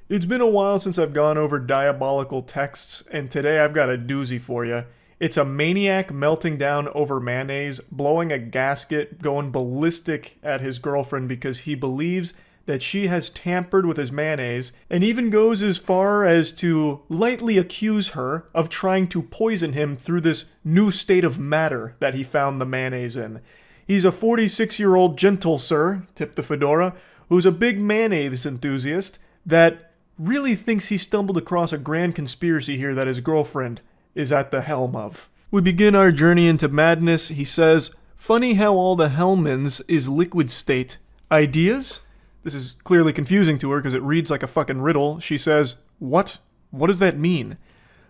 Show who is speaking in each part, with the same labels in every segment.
Speaker 1: It's been a while since I've gone over diabolical texts, and today I've got a doozy for you. It's a maniac melting down over mayonnaise, blowing a gasket, going ballistic at his girlfriend because he believes that she has tampered with his mayonnaise, and even goes as far as to lightly accuse her of trying to poison him through this new state of matter that he found the mayonnaise in. He's a 46-year-old gentle sir, tip the fedora, who's a big mayonnaise enthusiast that really thinks he stumbled across a grand conspiracy here that his girlfriend is at the helm of. We begin our journey into madness. He says, "Funny how all the Hellmans is liquid state. Ideas?" This is clearly confusing to her because it reads like a fucking riddle. She says, "What? What does that mean?"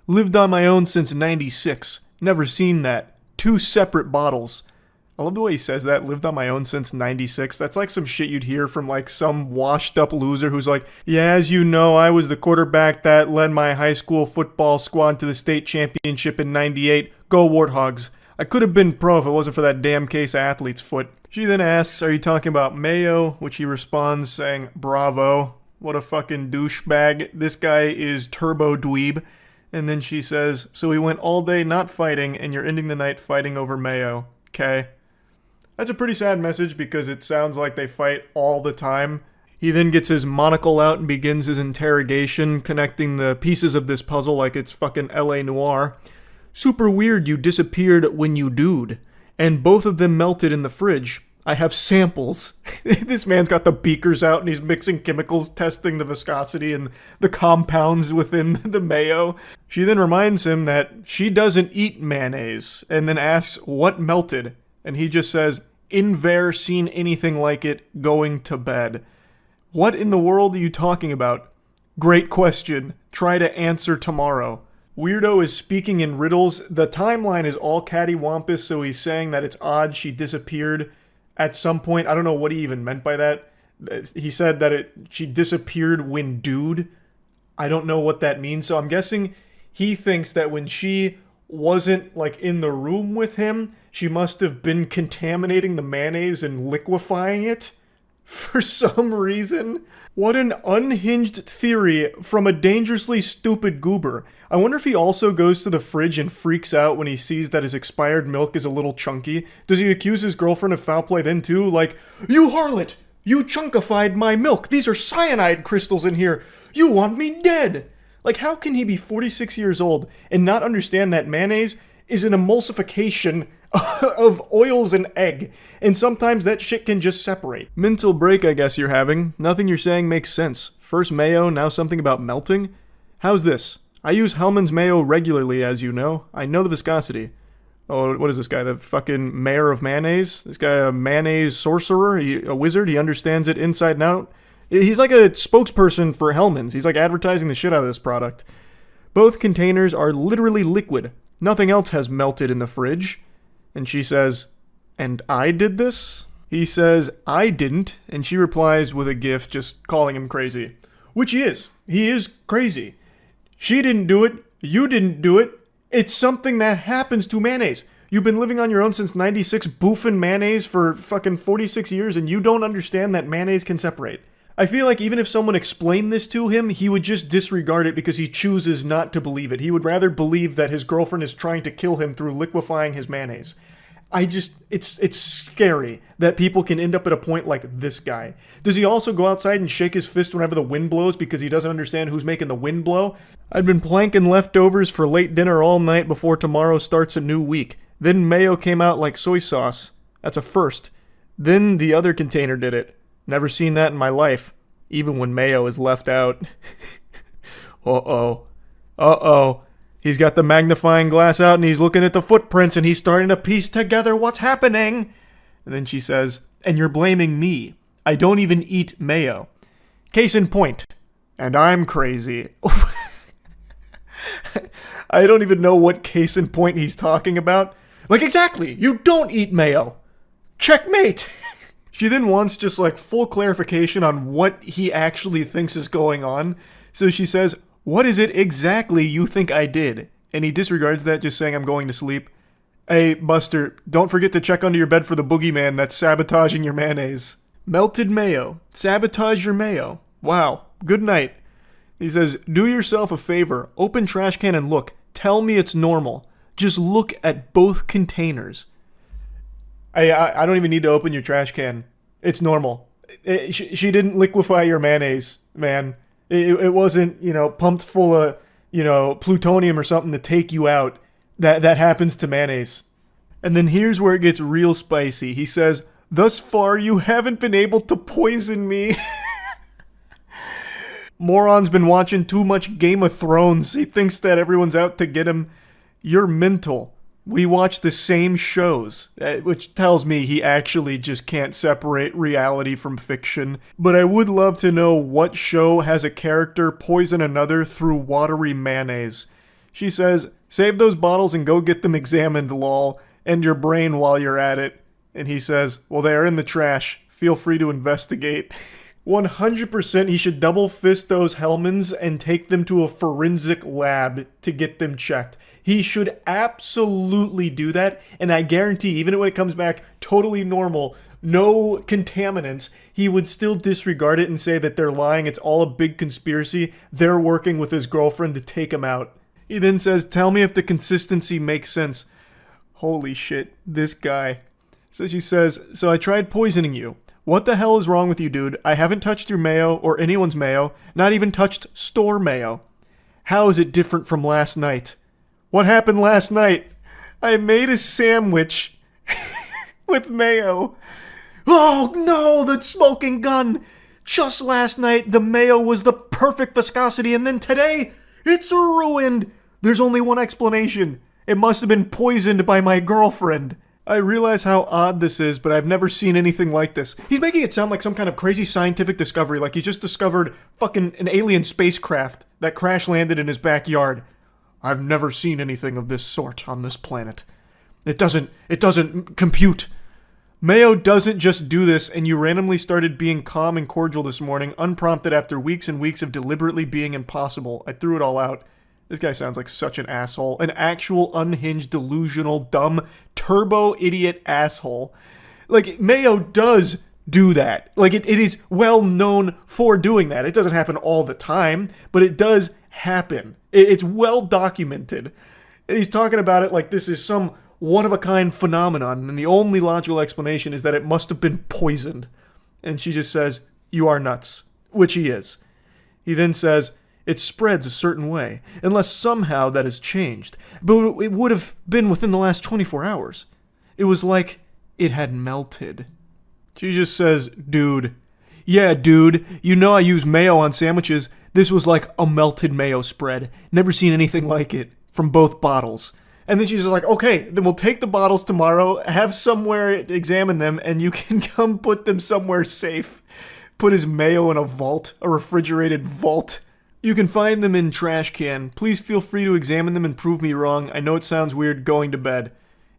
Speaker 1: "Lived on my own since '96. Never seen that. 2 separate bottles." I love the way he says that, lived on my own since '96. That's like some shit you'd hear from like some washed up loser who's like, "Yeah, as you know, I was the quarterback that led my high school football squad to the state championship in '98. Go Warthogs. I could have been pro if it wasn't for that damn case of athlete's foot." She then asks, "Are you talking about mayo?" Which he responds saying, "Bravo. What a fucking douchebag. This guy is turbo dweeb." And then she says, "So we went all day not fighting and you're ending the night fighting over mayo. Okay." That's a pretty sad message because it sounds like they fight all the time. He then gets his monocle out and begins his interrogation, connecting the pieces of this puzzle like it's fucking LA Noire. "Super weird you disappeared when you dude. And both of them melted in the fridge. I have samples." This man's got the beakers out and he's mixing chemicals, testing the viscosity and the compounds within the mayo. She then reminds him that she doesn't eat mayonnaise and then asks what melted. And he just says, "Inver seen anything like it, going to bed." What in the world are you talking about? Great question. Try to answer tomorrow. Weirdo is speaking in riddles. The timeline is all cattywampus, so he's saying that it's odd she disappeared at some point. I don't know what he even meant by that. He said that she disappeared when dude. I don't know what that means, so I'm guessing he thinks that when she wasn't like in the room with him, she must have been contaminating the mayonnaise and liquefying it for some reason. What an unhinged theory from a dangerously stupid goober. I wonder if he also goes to the fridge and freaks out when he sees that his expired milk is a little chunky. Does he accuse his girlfriend of foul play then too? Like, "You harlot! You chunkified my milk! These are cyanide crystals in here! You want me dead!" Like, how can he be 46 years old and not understand that mayonnaise is an emulsification of oils and egg, and sometimes that shit can just separate? Mental break, I guess you're having. Nothing you're saying makes sense. First mayo, now something about melting? How's this? I use Hellmann's mayo regularly, as you know. I know the viscosity. Oh, what is this guy? The fucking mayor of mayonnaise? This guy a mayonnaise sorcerer? A wizard? He understands it inside and out? He's like a spokesperson for Hellmann's. He's like advertising the shit out of this product. Both containers are literally liquid. Nothing else has melted in the fridge. And she says, "And I did this?" He says, "I didn't." And she replies with a gif just calling him crazy. Which he is. He is crazy. She didn't do it. You didn't do it. It's something that happens to mayonnaise. You've been living on your own since '96, boofing mayonnaise for fucking 46 years, and you don't understand that mayonnaise can separate. I feel like even if someone explained this to him, he would just disregard it because he chooses not to believe it. He would rather believe that his girlfriend is trying to kill him through liquefying his mayonnaise. It's scary that people can end up at a point like this guy. Does he also go outside and shake his fist whenever the wind blows because he doesn't understand who's making the wind blow? "I'd been planking leftovers for late dinner all night before tomorrow starts a new week. Then mayo came out like soy sauce. That's a first. Then the other container did it. Never seen that in my life, even when mayo is left out." Uh-oh. Uh-oh. He's got the magnifying glass out and he's looking at the footprints and he's starting to piece together what's happening. And then she says, "And you're blaming me. I don't even eat mayo. Case in point. And I'm crazy." I don't even know what case in point he's talking about. Like, exactly. You don't eat mayo. Checkmate. She then wants just like full clarification on what he actually thinks is going on. So she says, "What is it exactly you think I did?" And he disregards that, just saying, "I'm going to sleep." "Hey, Buster, don't forget to check under your bed for the boogeyman that's sabotaging your mayonnaise." Melted mayo. Sabotage your mayo. Wow. Good night. He says, do yourself a favor. Open trash can and look. Tell me it's normal. Just look at both containers. I don't even need to open your trash can. It's normal. She didn't liquefy your mayonnaise, man. It wasn't, pumped full of, plutonium or something to take you out. That happens to mayonnaise. And then here's where it gets real spicy. He says, thus far you haven't been able to poison me. Moron's been watching too much Game of Thrones. He thinks that everyone's out to get him. You're mental. We watch the same shows, which tells me he actually just can't separate reality from fiction. But I would love to know what show has a character poison another through watery mayonnaise. She says, save those bottles and go get them examined, lol. End your brain while you're at it. And he says, well, they are in the trash. Feel free to investigate. 100% he should double fist those Hellmans and take them to a forensic lab to get them checked. He should absolutely do that, and I guarantee, even when it comes back totally normal, no contaminants, he would still disregard it and say that they're lying, it's all a big conspiracy, they're working with his girlfriend to take him out. He then says, tell me if the consistency makes sense. Holy shit, this guy. So she says, so I tried poisoning you. What the hell is wrong with you, dude? I haven't touched your mayo or anyone's mayo, not even touched store mayo. How is it different from last night? What happened last night? I made a sandwich with mayo. Oh no, the smoking gun! Just last night, the mayo was the perfect viscosity, and then today, it's ruined! There's only one explanation. It must have been poisoned by my girlfriend. I realize how odd this is, but I've never seen anything like this. He's making it sound like some kind of crazy scientific discovery, like he just discovered fucking an alien spacecraft that crash landed in his backyard. I've never seen anything of this sort on this planet. It doesn't compute. Mayo doesn't just do this, and you randomly started being calm and cordial this morning, unprompted after weeks and weeks of deliberately being impossible. I threw it all out. This guy sounds like such an asshole. An actual unhinged, delusional, dumb, turbo-idiot asshole. Like, Mayo does do that. Like, it is well known for doing that. It doesn't happen all the time, but it does happen. It's well documented. And he's talking about it like this is some one-of-a-kind phenomenon, and the only logical explanation is that it must have been poisoned. And she just says, you are nuts. Which he is. He then says, it spreads a certain way, unless somehow that has changed. But it would have been within the last 24 hours. It was like it had melted. She just says, dude. Yeah, dude, you know I use mayo on sandwiches. This was like a melted mayo spread. Never seen anything like it from both bottles. And then she's like, okay, then we'll take the bottles tomorrow, have somewhere to examine them, and you can come put them somewhere safe. Put his mayo in a vault, a refrigerated vault. You can find them in trash can. Please feel free to examine them and prove me wrong. I know it sounds weird going to bed.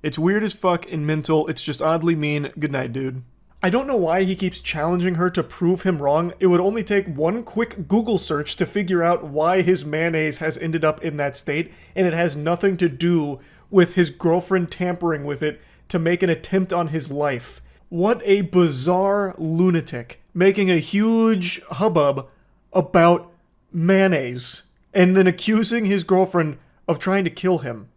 Speaker 1: It's weird as fuck and mental. It's just oddly mean. Good night, dude. I don't know why he keeps challenging her to prove him wrong. It would only take one quick Google search to figure out why his mayonnaise has ended up in that state, and it has nothing to do with his girlfriend tampering with it to make an attempt on his life. What a bizarre lunatic, making a huge hubbub about mayonnaise, and then accusing his girlfriend of trying to kill him.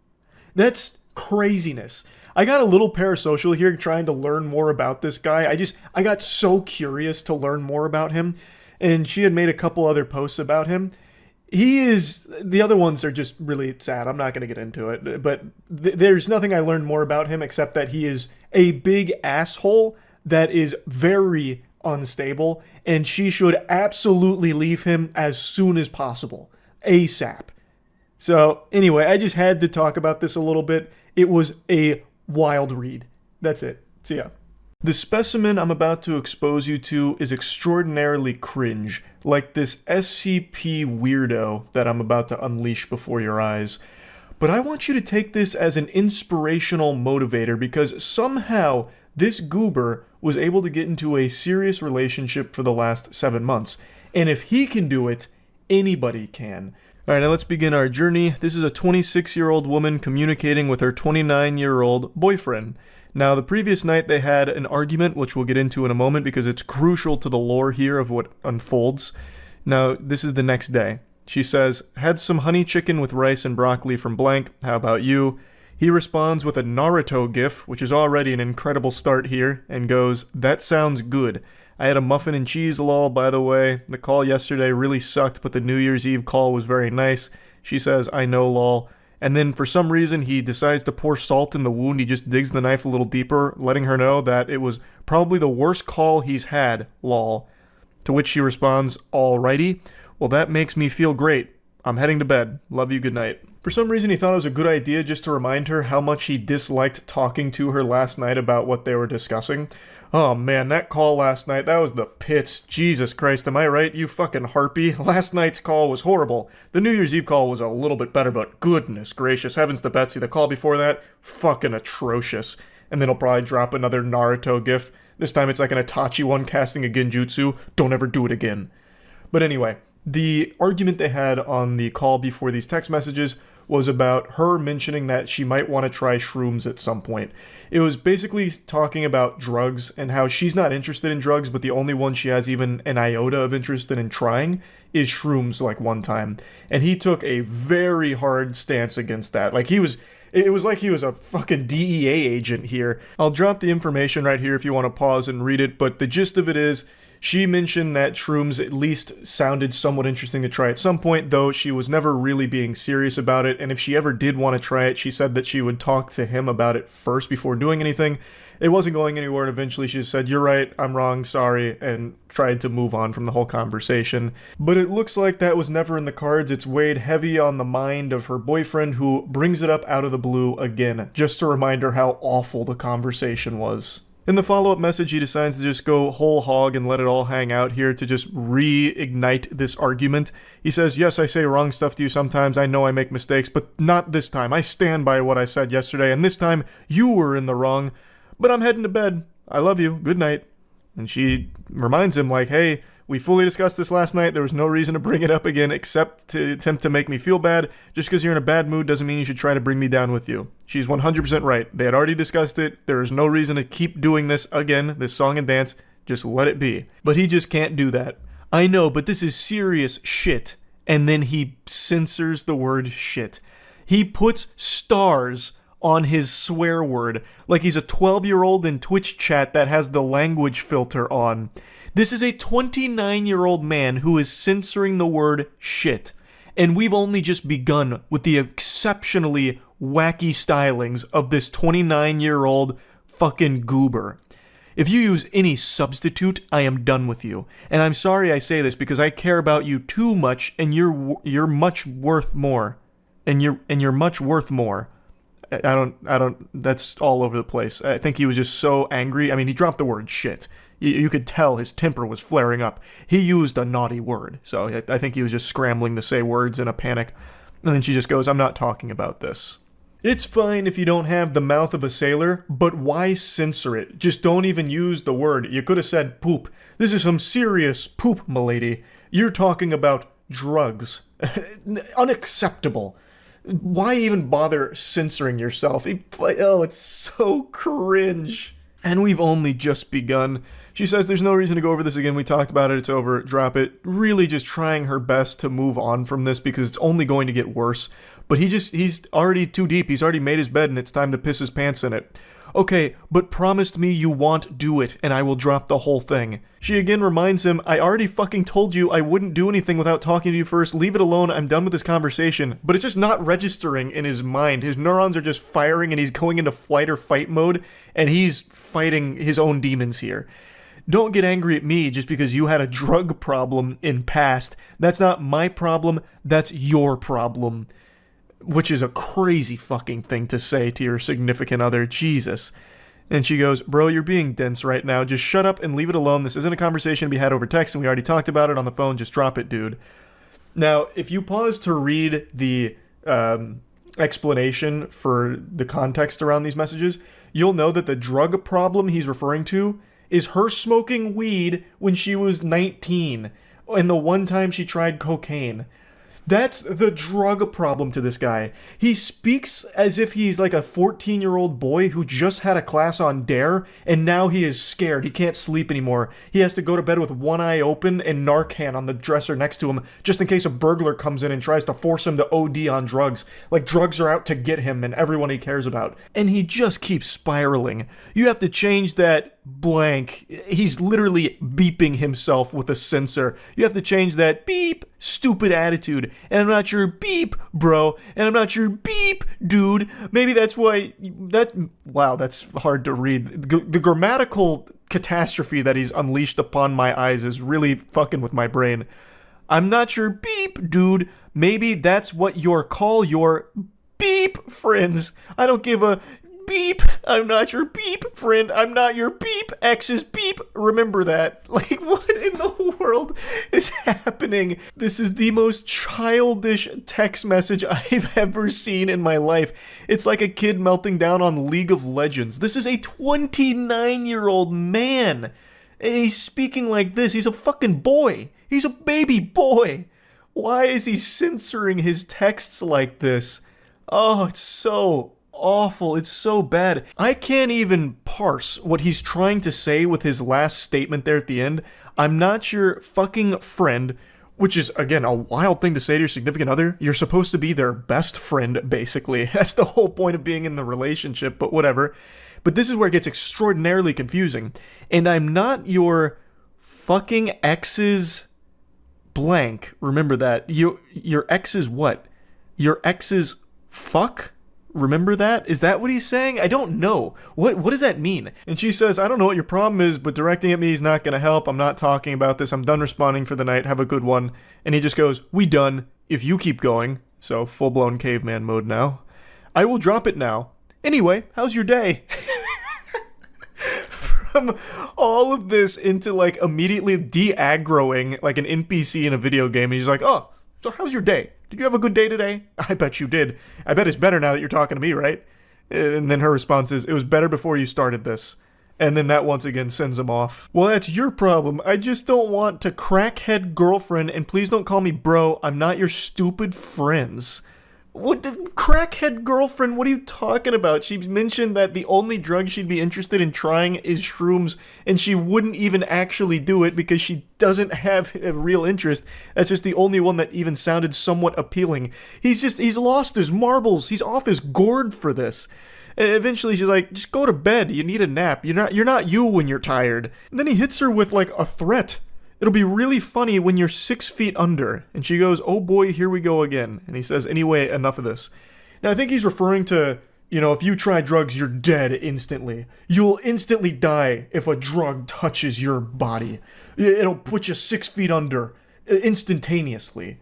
Speaker 1: That's craziness. I got a little parasocial here trying to learn more about this guy. I got so curious to learn more about him, and she had made a couple other posts about him. The other ones are just really sad. I'm not going to get into it, but there's nothing I learned more about him except that he is a big asshole that is very unstable, and she should absolutely leave him as soon as possible. ASAP. So, anyway, I just had to talk about this a little bit. It was a wild read. That's it. See ya. The specimen I'm about to expose you to is extraordinarily cringe, like this SCP Weirdo that I'm about to unleash before your eyes. But I want you to take this as an inspirational motivator because somehow this goober was able to get into a serious relationship for the last 7 months. And if he can do it, anybody can. Alright, now let's begin our journey. This is a 26-year-old woman communicating with her 29-year-old boyfriend. Now, the previous night they had an argument, which we'll get into in a moment because it's crucial to the lore here of what unfolds. Now, this is the next day. She says, had some honey chicken with rice and broccoli from blank. How about you? He responds with a Naruto gif, which is already an incredible start here, and goes, that sounds good. I had a muffin and cheese lol, by the way. The call yesterday really sucked, but the New Year's Eve call was very nice. She says, I know lol. And then for some reason he decides to pour salt in the wound. He just digs the knife a little deeper, letting her know that it was probably the worst call he's had, lol. To which she responds, alrighty. Well, that makes me feel great. I'm heading to bed. Love you, good night. For some reason he thought it was a good idea just to remind her how much he disliked talking to her last night about what they were discussing. Oh man, that call last night, that was the pits. Jesus Christ, am I right, you fucking harpy? Last night's call was horrible. The New Year's Eve call was a little bit better, but goodness gracious, heavens to Betsy, the call before that, fucking atrocious. And then he'll probably drop another Naruto gif. This time it's like an Itachi one casting a genjutsu. Don't ever do it again. But anyway, the argument they had on the call before these text messages was about her mentioning that she might want to try shrooms at some point. It was basically talking about drugs and how she's not interested in drugs, but the only one she has even an iota of interest in trying is shrooms like one time. And he took a very hard stance against that. It was like he was a fucking DEA agent here. I'll drop the information right here if you want to pause and read it, but the gist of it is, she mentioned that shrooms at least sounded somewhat interesting to try at some point, though she was never really being serious about it, and if she ever did want to try it, she said that she would talk to him about it first before doing anything. It wasn't going anywhere, and eventually she just said, you're right, I'm wrong, sorry, and tried to move on from the whole conversation. But it looks like that was never in the cards. It's weighed heavy on the mind of her boyfriend, who brings it up out of the blue again, just to remind her how awful the conversation was. In the follow-up message, he decides to just go whole hog and let it all hang out here to just reignite this argument. He says, yes, I say wrong stuff to you sometimes. I know I make mistakes, but not this time. I stand by what I said yesterday, and this time you were in the wrong. But I'm heading to bed. I love you. Good night. And she reminds him, like, hey, we fully discussed this last night. There was no reason to bring it up again except to attempt to make me feel bad. Just because you're in a bad mood doesn't mean you should try to bring me down with you. She's 100% right. They had already discussed it. There is no reason to keep doing this again, this song and dance. Just let it be. But he just can't do that. I know, but this is serious shit. And then he censors the word shit. He puts stars on his swear word like he's a 12-year-old in Twitch chat that has the language filter on. This is a 29-year-old man who is censoring the word shit. And we've only just begun with the exceptionally wacky stylings of this 29-year-old fucking goober. If you use any substitute, I am done with you. And I'm sorry I say this because I care about you too much, and you're much worth more. And you're much worth more. I don't, that's all over the place. I think he was just so angry. I mean, he dropped the word shit. You could tell his temper was flaring up. He used a naughty word, so I think he was just scrambling to say words in a panic. And then she just goes, I'm not talking about this. It's fine if you don't have the mouth of a sailor, but why censor it? Just don't even use the word. You could have said poop. This is some serious poop, milady. You're talking about drugs. Unacceptable. Why even bother censoring yourself? Oh, it's so cringe. And we've only just begun. She says there's no reason to go over this again. We talked about it. It's over. Drop it. Really just trying her best to move on from this because it's only going to get worse. But he's already too deep. He's already made his bed and it's time to piss his pants in it. Okay, but promised me you won't do it and I will drop the whole thing. She again reminds him, I already fucking told you I wouldn't do anything without talking to you first. Leave it alone. I'm done with this conversation. But it's just not registering in his mind. His neurons are just firing and he's going into flight or fight mode and he's fighting his own demons here. Don't get angry at me just because you had a drug problem in past. That's not my problem. That's your problem. Which is a crazy fucking thing to say to your significant other. Jesus. And she goes, bro, you're being dense right now. Just shut up and leave it alone. This isn't a conversation to be had over text, and we already talked about it on the phone. Just drop it, dude. Now, if you pause to read the explanation for the context around these messages, you'll know that the drug problem he's referring to is her smoking weed when she was 19, and the one time she tried cocaine. That's the drug problem to this guy. He speaks as if he's like a 14-year-old boy who just had a class on Dare, and now he is scared. He can't sleep anymore. He has to go to bed with one eye open and Narcan on the dresser next to him, just in case a burglar comes in and tries to force him to OD on drugs. Like drugs are out to get him and everyone he cares about. And he just keeps spiraling. You have to change that blank. He's literally beeping himself with a sensor. You have to change that beep, stupid attitude. And I'm not your beep, bro. And I'm not your beep, dude. Maybe that's why wow, that's hard to read. The grammatical catastrophe that he's unleashed upon my eyes is really fucking with my brain. I'm not your beep, dude. Maybe that's what call your beep friends. I don't give a beep. I'm not your beep friend. I'm not your beep. X is beep. Remember that. Like, what in the world is happening? This is the most childish text message I've ever seen in my life. It's like a kid melting down on League of Legends. This is a 29-year-old man. And he's speaking like this. He's a fucking boy. He's a baby boy. Why is he censoring his texts like this? Oh, it's so awful. It's so bad. I can't even parse what he's trying to say with his last statement there at the end. I'm not your fucking friend, which is, again, a wild thing to say to your significant other. You're supposed to be their best friend, basically. That's the whole point of being in the relationship, but whatever. But this is where it gets extraordinarily confusing. And I'm not your fucking ex's blank. Remember that. Your ex's what? Your ex's fuck? Remember that? Is that what he's saying? I don't know. What does that mean? And she says, I don't know what your problem is, but directing at me is not going to help. I'm not talking about this. I'm done responding for the night. Have a good one. And he just goes, we done. If you keep going. So full-blown caveman mode now. I will drop it now. Anyway, how's your day? From all of this into like immediately de-aggroing like an NPC in a video game. And he's like, oh, so how's your day? Did you have a good day today? I bet you did. I bet it's better now that you're talking to me, right? And then her response is, it was better before you started this. And then that once again sends him off. Well, that's your problem. I just don't want to crackhead girlfriend, and please don't call me bro. I'm not your stupid friends. What the crackhead girlfriend? What are you talking about? She mentioned that the only drug she'd be interested in trying is shrooms, and she wouldn't even actually do it because she doesn't have a real interest. That's just the only one that even sounded somewhat appealing. He's lost his marbles. He's off his gourd for this. And eventually she's like, just go to bed. You need a nap. You're not you when you're tired. And then he hits her with like a threat. It'll be really funny when you're 6 feet under. And she goes, oh boy, here we go again. And he says, anyway, enough of this. Now, I think he's referring to, if you try drugs, you're dead instantly. You'll instantly die if a drug touches your body. It'll put you 6 feet under instantaneously.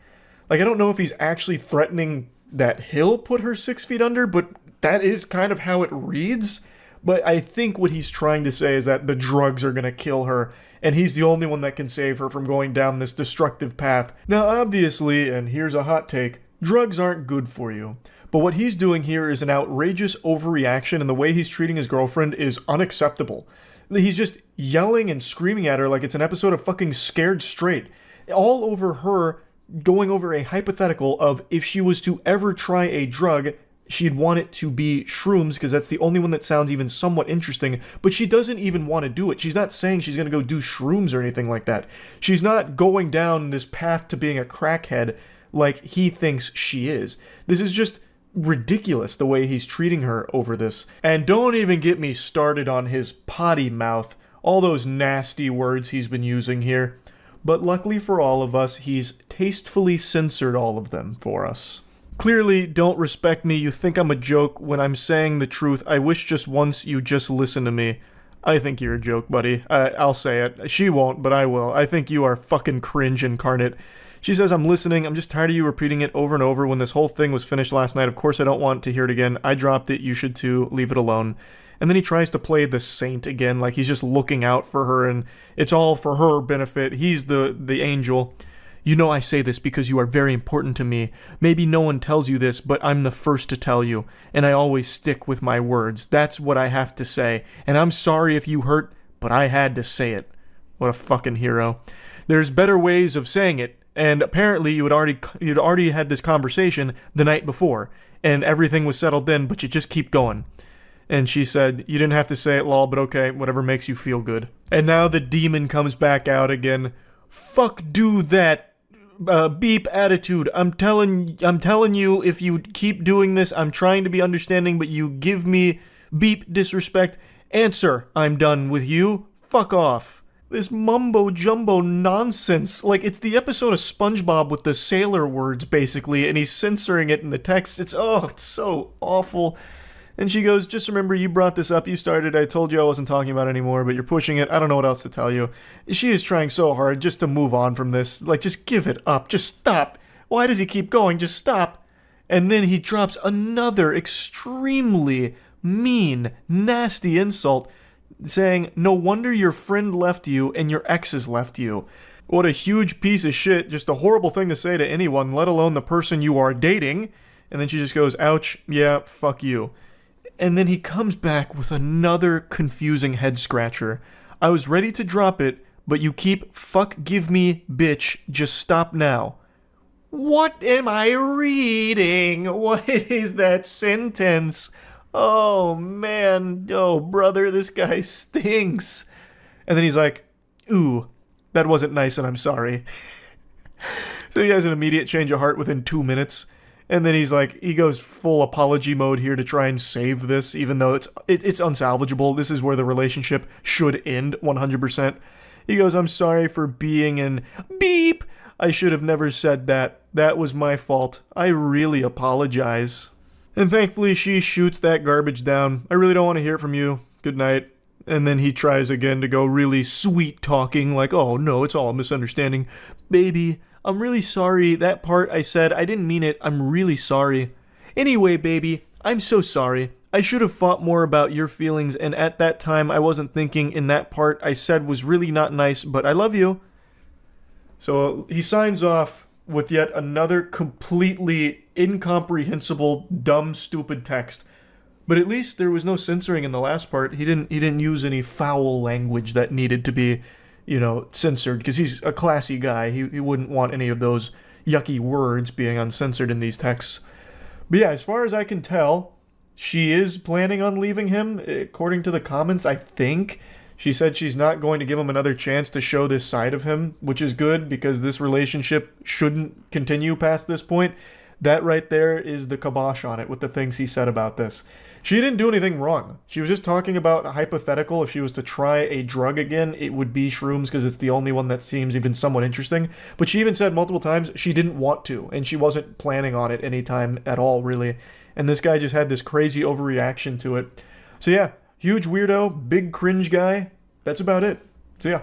Speaker 1: Like, I don't know if he's actually threatening that he'll put her 6 feet under, but that is kind of how it reads. But I think what he's trying to say is that the drugs are going to kill her, and he's the only one that can save her from going down this destructive path. Now, obviously, and here's a hot take, drugs aren't good for you. But what he's doing here is an outrageous overreaction, and the way he's treating his girlfriend is unacceptable. He's just yelling and screaming at her like it's an episode of fucking Scared Straight. All over her, going over a hypothetical of if she was to ever try a drug, she'd want it to be shrooms because that's the only one that sounds even somewhat interesting, but she doesn't even want to do it. She's not saying she's going to go do shrooms or anything like that. She's not going down this path to being a crackhead like he thinks she is. This is just ridiculous the way he's treating her over this. And don't even get me started on his potty mouth, all those nasty words he's been using here. But luckily for all of us, he's tastefully censored all of them for us. Clearly don't respect me. You think I'm a joke when I'm saying the truth. I wish just once you just listen to me. I think you're a joke, buddy. I'll say it. She won't, but I will. I think you are fucking cringe incarnate. She says, I'm listening. I'm just tired of you repeating it over and over when this whole thing was finished last night. Of course I don't want to hear it again. I dropped it. You should too. Leave it alone. And then he tries to play the saint again, like he's just looking out for her and it's all for her benefit. He's the angel. You know I say this because you are very important to me. Maybe no one tells you this, but I'm the first to tell you, and I always stick with my words. That's what I have to say, and I'm sorry if you hurt, but I had to say it. What a fucking hero. There's better ways of saying it, And apparently you'd already had this conversation the night before, and everything was settled then, but you just keep going. And she said, you didn't have to say it, lol, but okay, whatever makes you feel good. And now the demon comes back out again. Fuck do that, beep attitude. I'm telling you, if you keep doing this, I'm trying to be understanding, but you give me beep disrespect. Answer, I'm done with you. Fuck off. This mumbo-jumbo nonsense. Like, it's the episode of SpongeBob with the sailor words, basically, and he's censoring it in the text. It's so awful. And she goes, just remember, you brought this up, you started, I told you I wasn't talking about it anymore, but you're pushing it, I don't know what else to tell you. She is trying so hard just to move on from this. Like, just give it up, just stop. Why does he keep going? Just stop. And then he drops another extremely mean, nasty insult, saying, no wonder your friend left you and your exes left you. What a huge piece of shit, just a horrible thing to say to anyone, let alone the person you are dating. And then she just goes, ouch, yeah, fuck you. And then he comes back with another confusing head scratcher. I was ready to drop it, but you keep fuck give me, bitch, just stop now. What am I reading? What is that sentence? Oh, man. Oh, brother, this guy stinks. And then he's like, ooh, that wasn't nice and I'm sorry. So he has an immediate change of heart within 2 minutes. And then he's like, he goes full apology mode here to try and save this, even though it's unsalvageable. This is where the relationship should end 100%. He goes, I'm sorry for being an beep. I should have never said that. That was my fault. I really apologize. And thankfully, she shoots that garbage down. I really don't want to hear from you. Good night. And then he tries again to go really sweet talking, like, oh no, it's all a misunderstanding. Baby, I'm really sorry. That part I said, I didn't mean it. I'm really sorry. Anyway, baby, I'm so sorry. I should have thought more about your feelings, and at that time I wasn't thinking, in that part I said was really not nice, but I love you. So he signs off with yet another completely incomprehensible, dumb, stupid text. But at least there was no censoring in the last part. He didn't use any foul language that needed to be, censored, because he's a classy guy. He wouldn't want any of those yucky words being uncensored in these texts. But yeah, as far as I can tell, she is planning on leaving him, according to the comments, I think. She said she's not going to give him another chance to show this side of him, which is good because this relationship shouldn't continue past this point. That right there is the kibosh on it with the things he said about this. She didn't do anything wrong. She was just talking about a hypothetical. If she was to try a drug again, it would be shrooms because it's the only one that seems even somewhat interesting. But she even said multiple times she didn't want to, and she wasn't planning on it anytime at all, really. And this guy just had this crazy overreaction to it. So yeah, huge weirdo, big cringe guy. That's about it. So yeah.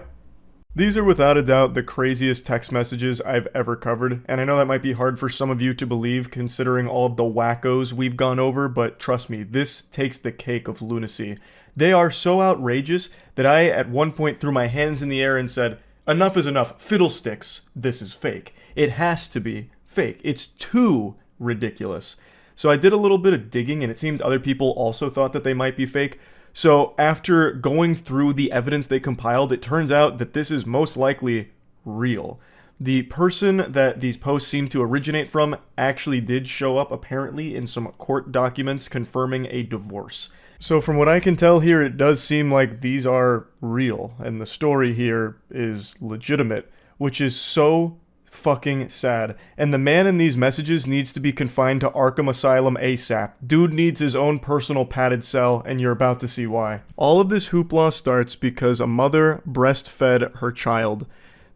Speaker 1: These are without a doubt the craziest text messages I've ever covered, and I know that might be hard for some of you to believe considering all of the wackos we've gone over, but trust me, this takes the cake of lunacy. They are so outrageous that I at one point threw my hands in the air and said, enough is enough, fiddlesticks, this is fake. It has to be fake. It's too ridiculous. So I did a little bit of digging, and it seemed other people also thought that they might be fake. So after going through the evidence they compiled, it turns out that this is most likely real. The person that these posts seem to originate from actually did show up apparently in some court documents confirming a divorce. So from what I can tell here, it does seem like these are real, and the story here is legitimate, which is so fucking sad. And the man in these messages needs to be confined to Arkham Asylum ASAP. Dude needs his own personal padded cell, and you're about to see why. All of this hoopla starts because a mother breastfed her child.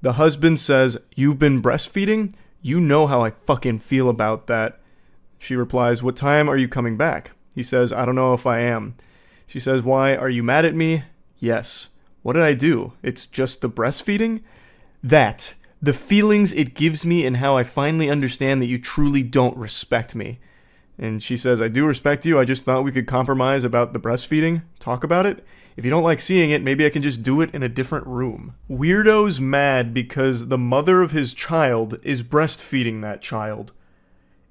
Speaker 1: The husband says, "You've been breastfeeding? You know how I fucking feel about that." She replies, "What time are you coming back?" He says, "I don't know if I am." She says, "Why, are you mad at me?" "Yes." "What did I do? It's just the breastfeeding?" "That. The feelings it gives me and how I finally understand that you truly don't respect me." And she says, "I do respect you. I just thought we could compromise about the breastfeeding. Talk about it. If you don't like seeing it, maybe I can just do it in a different room." Weirdo's mad because the mother of his child is breastfeeding that child.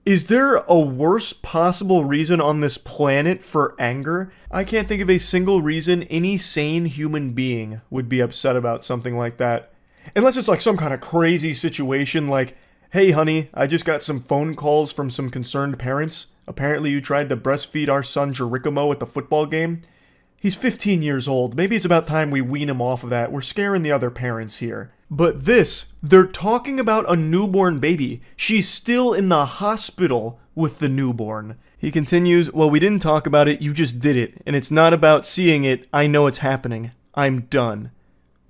Speaker 1: Is there a worst possible reason on this planet for anger? I can't think of a single reason any sane human being would be upset about something like that. Unless it's like some kind of crazy situation like, hey honey, I just got some phone calls from some concerned parents. Apparently you tried to breastfeed our son Jerichomo at the football game. He's 15 years old. Maybe it's about time we wean him off of that. We're scaring the other parents here. But this, they're talking about a newborn baby. She's still in the hospital with the newborn. He continues, well, we didn't talk about it, you just did it. And it's not about seeing it, I know it's happening. I'm done.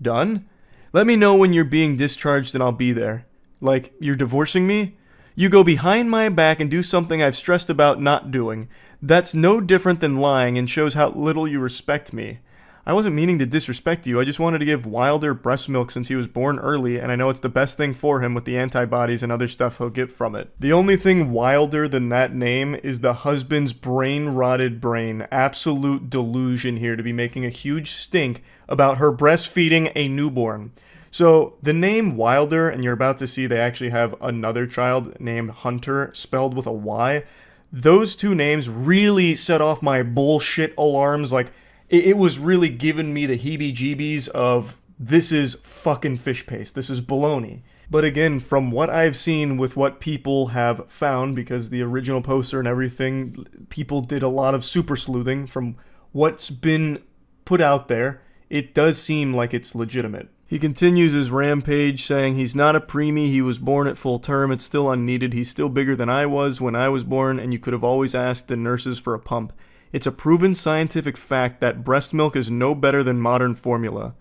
Speaker 1: Done? Let me know when you're being discharged and I'll be there. Like, you're divorcing me? You go behind my back and do something I've stressed about not doing. That's no different than lying and shows how little you respect me. I wasn't meaning to disrespect you, I just wanted to give Wilder breast milk since he was born early, and I know it's the best thing for him with the antibodies and other stuff he'll get from it. The only thing wilder than that name is the husband's brain-rotted brain. Absolute delusion here to be making a huge stink about her breastfeeding a newborn. So, the name Wilder, and you're about to see they actually have another child named Hunter, spelled with a Y. Those two names really set off my bullshit alarms, like, it was really giving me the heebie-jeebies of, this is fucking fish paste, this is baloney. But again, from what I've seen with what people have found, because the original poster and everything, people did a lot of super sleuthing from what's been put out there, it does seem like it's legitimate. He continues his rampage saying he's not a preemie, he was born at full term, it's still unneeded, he's still bigger than I was when I was born, and you could have always asked the nurses for a pump. It's a proven scientific fact that breast milk is no better than modern formula.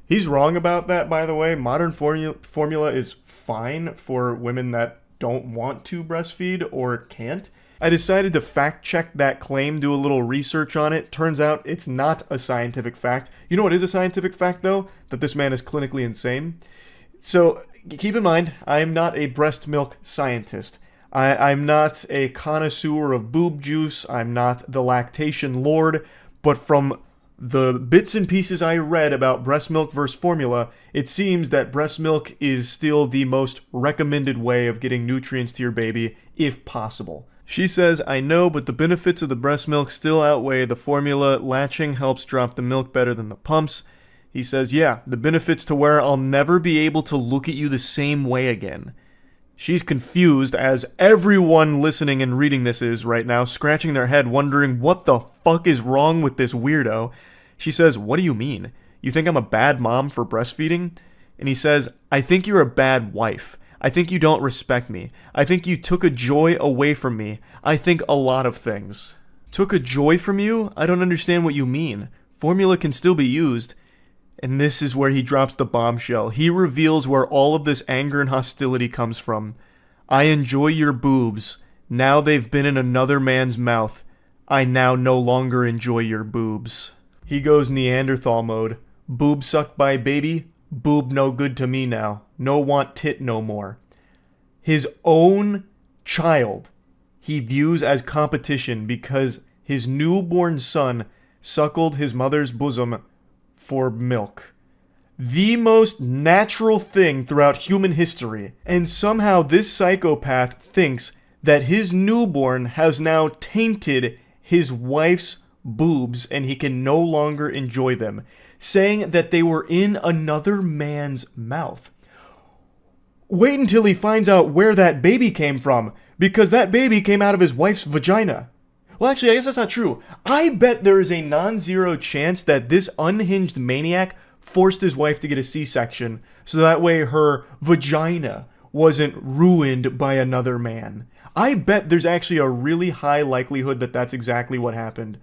Speaker 1: He's wrong about that, by the way. Modern formula is fine for women that don't want to breastfeed or can't. I decided to fact check that claim, do a little research on it. Turns out it's not a scientific fact. You know what is a scientific fact, though? That this man is clinically insane. So keep in mind, I am not a breast milk scientist. I'm not a connoisseur of boob juice, I'm not the lactation lord, but from the bits and pieces I read about breast milk versus formula, it seems that breast milk is still the most recommended way of getting nutrients to your baby, if possible. She says, I know, but the benefits of the breast milk still outweigh the formula. Latching helps drop the milk better than the pumps. He says, yeah, the benefits to where I'll never be able to look at you the same way again. She's confused, as everyone listening and reading this is right now, scratching their head, wondering what the fuck is wrong with this weirdo. She says, what do you mean? You think I'm a bad mom for breastfeeding? And he says, I think you're a bad wife. I think you don't respect me. I think you took a joy away from me. I think a lot of things. Took a joy from you? I don't understand what you mean. Formula can still be used. And this is where he drops the bombshell. He reveals where all of this anger and hostility comes from. I enjoy your boobs. Now they've been in another man's mouth. I now no longer enjoy your boobs. He goes Neanderthal mode. Boob sucked by baby. Boob no good to me now. No want tit no more. His own child he views as competition because his newborn son suckled his mother's bosom for milk. The most natural thing throughout human history. And somehow this psychopath thinks that his newborn has now tainted his wife's boobs and he can no longer enjoy them, saying that they were in another man's mouth. Wait until he finds out where that baby came from, because that baby came out of his wife's vagina. Well, actually, I guess that's not true. I bet there is a non-zero chance that this unhinged maniac forced his wife to get a C-section, so that way her vagina wasn't ruined by another man. I bet there's actually a really high likelihood that that's exactly what happened.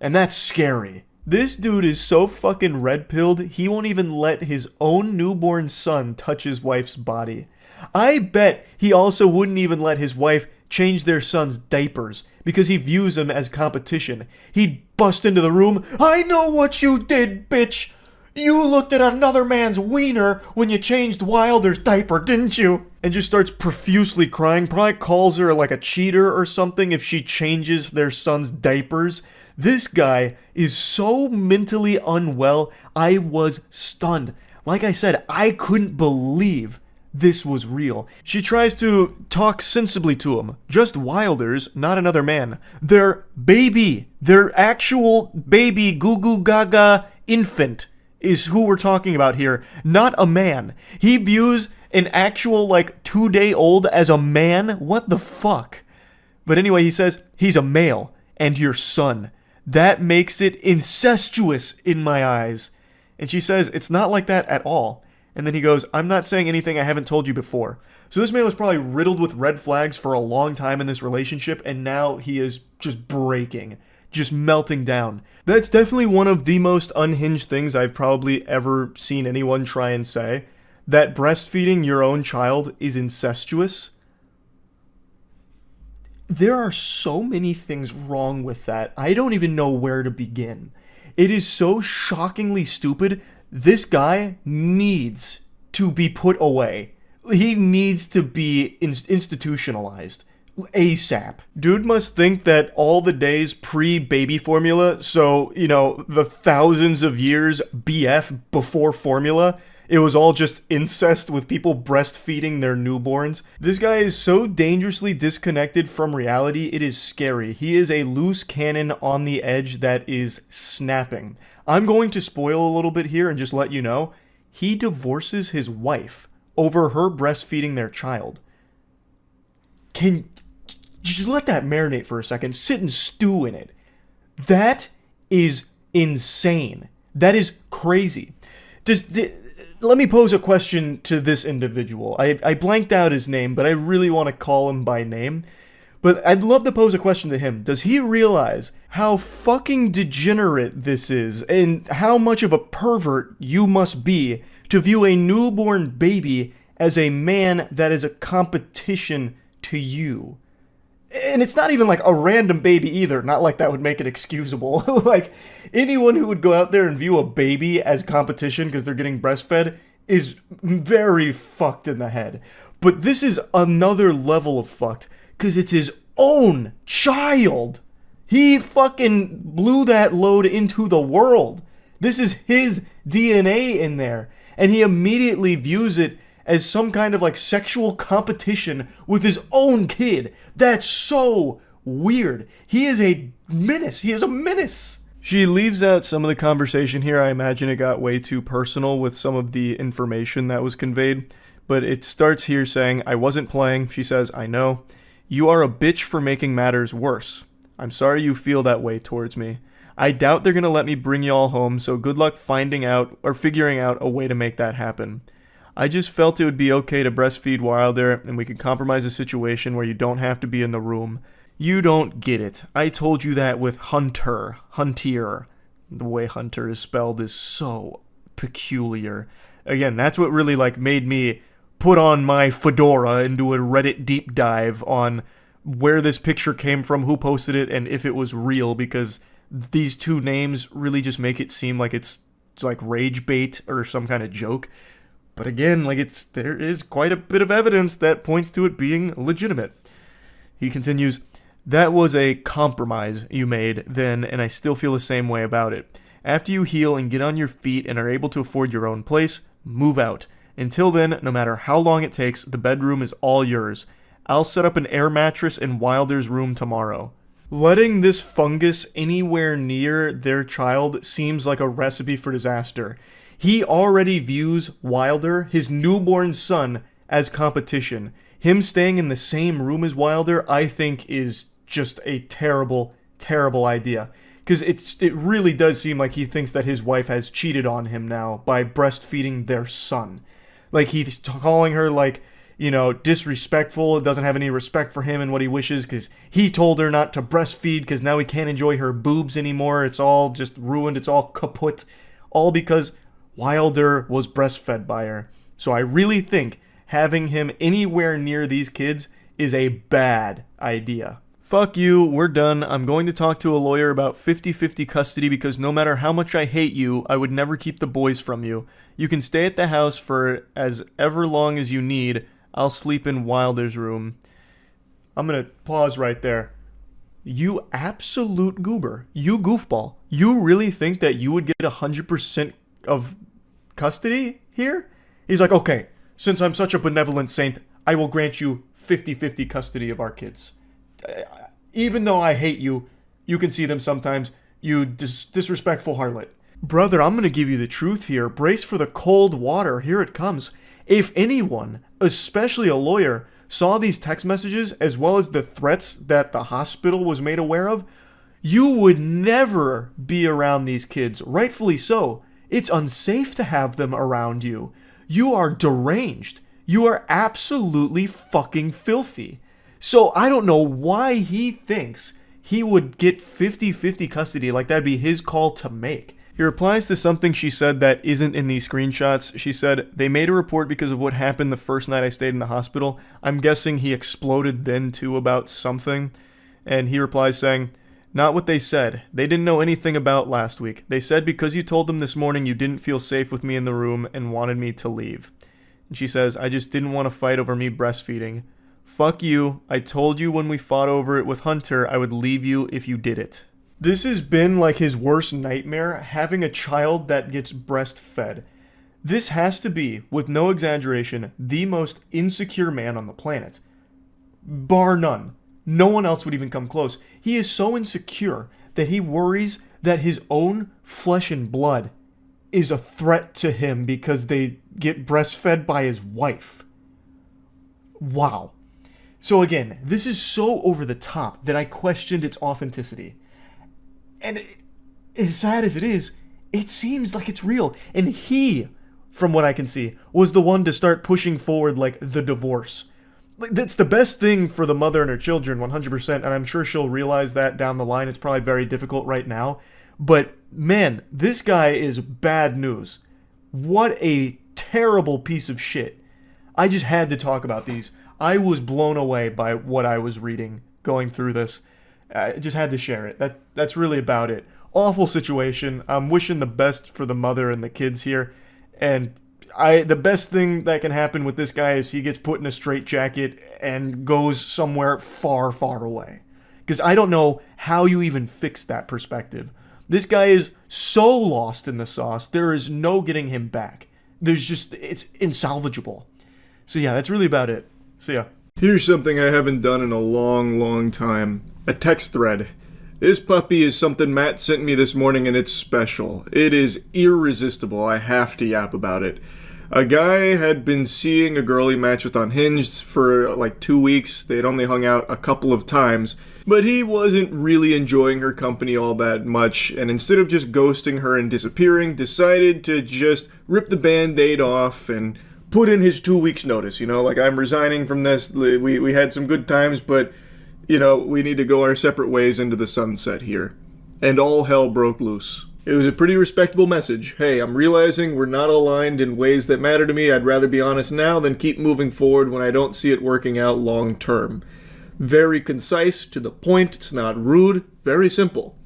Speaker 1: And that's scary. This dude is so fucking red-pilled, he won't even let his own newborn son touch his wife's body. I bet he also wouldn't even let his wife change their son's diapers, because he views them as competition. He'd bust into the room, I know what you did, bitch! You looked at another man's wiener when you changed Wilder's diaper, didn't you? And just starts profusely crying, probably calls her like a cheater or something if she changes their son's diapers. This guy is so mentally unwell, I was stunned. Like I said, I couldn't believe this was real. She tries to talk sensibly to him. Just Wilder's, not another man. Their baby. Their actual baby goo goo gaga infant. is who we're talking about here, not a man. He views an actual, like, 2-day-old as a man? What the fuck? But anyway, he says, he's a male, and your son. That makes it incestuous in my eyes. And she says, it's not like that at all. And then he goes, I'm not saying anything I haven't told you before. So this man was probably riddled with red flags for a long time in this relationship, and now he is just breaking, just melting down. That's definitely one of the most unhinged things I've probably ever seen anyone try and say. That breastfeeding your own child is incestuous. There are so many things wrong with that. I don't even know where to begin. It is so shockingly stupid. This guy needs to be put away. He needs to be institutionalized. ASAP. Dude must think that all the days pre-baby formula, so, you know, the thousands of years BF before formula, it was all just incest with people breastfeeding their newborns. This guy is so dangerously disconnected from reality, it is scary. He is a loose cannon on the edge that is snapping. I'm going to spoil a little bit here and just let you know, he divorces his wife over her breastfeeding their child. Can just let that marinate for a second. Sit and stew in it. That is insane. That is crazy. Let me pose a question to this individual. I blanked out his name, but I really want to call him by name. But I'd love to pose a question to him. Does he realize how fucking degenerate this is and how much of a pervert you must be to view a newborn baby as a man that is a competition to you? And it's not even like a random baby either. Not like that would make it excusable. Like, anyone who would go out there and view a baby as competition because they're getting breastfed is very fucked in the head. But this is another level of fucked because it's his own child. He fucking blew that load into the world. This is his DNA in there. And he immediately views it as some kind of like sexual competition with his own kid. That's so weird. He is a menace. He is a menace. She leaves out some of the conversation here. I imagine it got way too personal with some of the information that was conveyed. But it starts here saying, I wasn't playing. She says, I know. You are a bitch for making matters worse. I'm sorry you feel that way towards me. I doubt they're going to let me bring y'all home, so good luck finding out or figuring out a way to make that happen. I just felt it would be okay to breastfeed Wilder, and we could compromise a situation where you don't have to be in the room. You don't get it. I told you that with Hunter. Huntier. The way Hunter is spelled is so peculiar. Again, that's what really like made me put on my fedora and do a Reddit deep dive on where this picture came from, who posted it, and if it was real, because these two names really just make it seem like it's like rage bait or some kind of joke. But again, like there is quite a bit of evidence that points to it being legitimate. He continues, that was a compromise you made then, and I still feel the same way about it. After you heal and get on your feet and are able to afford your own place, move out. Until then, no matter how long it takes, the bedroom is all yours. I'll set up an air mattress in Wilder's room tomorrow. Letting this fungus anywhere near their child seems like a recipe for disaster. He already views Wilder, his newborn son, as competition. Him staying in the same room as Wilder, I think, is just a terrible, terrible idea. Because it really does seem like he thinks that his wife has cheated on him now by breastfeeding their son. Like, he's calling her, like, you know, disrespectful, doesn't have any respect for him and what he wishes because he told her not to breastfeed because now he can't enjoy her boobs anymore. It's all just ruined. It's all kaput. All because Wilder was breastfed by her. So I really think having him anywhere near these kids is a bad idea. Fuck you, we're done. I'm going to talk to a lawyer about 50-50 custody because no matter how much I hate you, I would never keep the boys from you. You can stay at the house for as ever long as you need. I'll sleep in Wilder's room. I'm going to pause right there. You absolute goober. You goofball. You really think that you would get 100% of custody here? He's like, okay, since I'm such a benevolent saint, I will grant you 50-50 custody of our kids. Even though I hate you, you can see them sometimes, you disrespectful harlot. Brother, I'm gonna give you the truth here. Brace for the cold water. Here it comes. If anyone, especially a lawyer, saw these text messages as well as the threats that the hospital was made aware of, you would never be around these kids. Rightfully so. It's unsafe to have them around you. You are deranged. You are absolutely fucking filthy. So I don't know why he thinks he would get 50-50 custody, like that'd be his call to make. He replies to something she said that isn't in these screenshots. She said, "They made a report because of what happened the first night I stayed in the hospital." I'm guessing he exploded then too about something. And he replies saying, "Not what they said. They didn't know anything about last week. They said because you told them this morning you didn't feel safe with me in the room and wanted me to leave." And she says, "I just didn't want to fight over me breastfeeding. Fuck you. I told you when we fought over it with Hunter I would leave you if you did it." This has been like his worst nightmare, having a child that gets breastfed. This has to be, with no exaggeration, the most insecure man on the planet. Bar none. No one else would even come close. He is so insecure that he worries that his own flesh and blood is a threat to him because they get breastfed by his wife. Wow. So again, this is so over the top that I questioned its authenticity. And as sad as it is, it seems like it's real. And he, from what I can see, was the one to start pushing forward, like, the divorce. Like, that's the best thing for the mother and her children, 100%, and I'm sure she'll realize that down the line. It's probably very difficult right now. But, man, this guy is bad news. What a terrible piece of shit. I just had to talk about these. I was blown away by what I was reading going through this. I just had to share it. That's really about it. Awful situation. I'm wishing the best for the mother and the kids here. And the best thing that can happen with this guy is he gets put in a straitjacket and goes somewhere far, far away. Because I don't know how you even fix that perspective. This guy is so lost in the sauce. There is no getting him back. It's insalvageable. So yeah, that's really about it. See ya. Here's something I haven't done in a long, long time. A text thread. This puppy is something Matt sent me this morning and it's special. It is irresistible. I have to yap about it. A guy had been seeing a girl he matched with on Hinge for like 2 weeks. They'd only hung out a couple of times, but he wasn't really enjoying her company all that much, and instead of just ghosting her and disappearing, decided to just rip the band-aid off and put in his 2 weeks notice, like, I'm resigning from this, we had some good times, but, we need to go our separate ways into the sunset here. And all hell broke loose. It was a pretty respectable message. Hey, I'm realizing we're not aligned in ways that matter to me. I'd rather be honest now than keep moving forward when I don't see it working out long term. Very concise, to the point, it's not rude, very simple.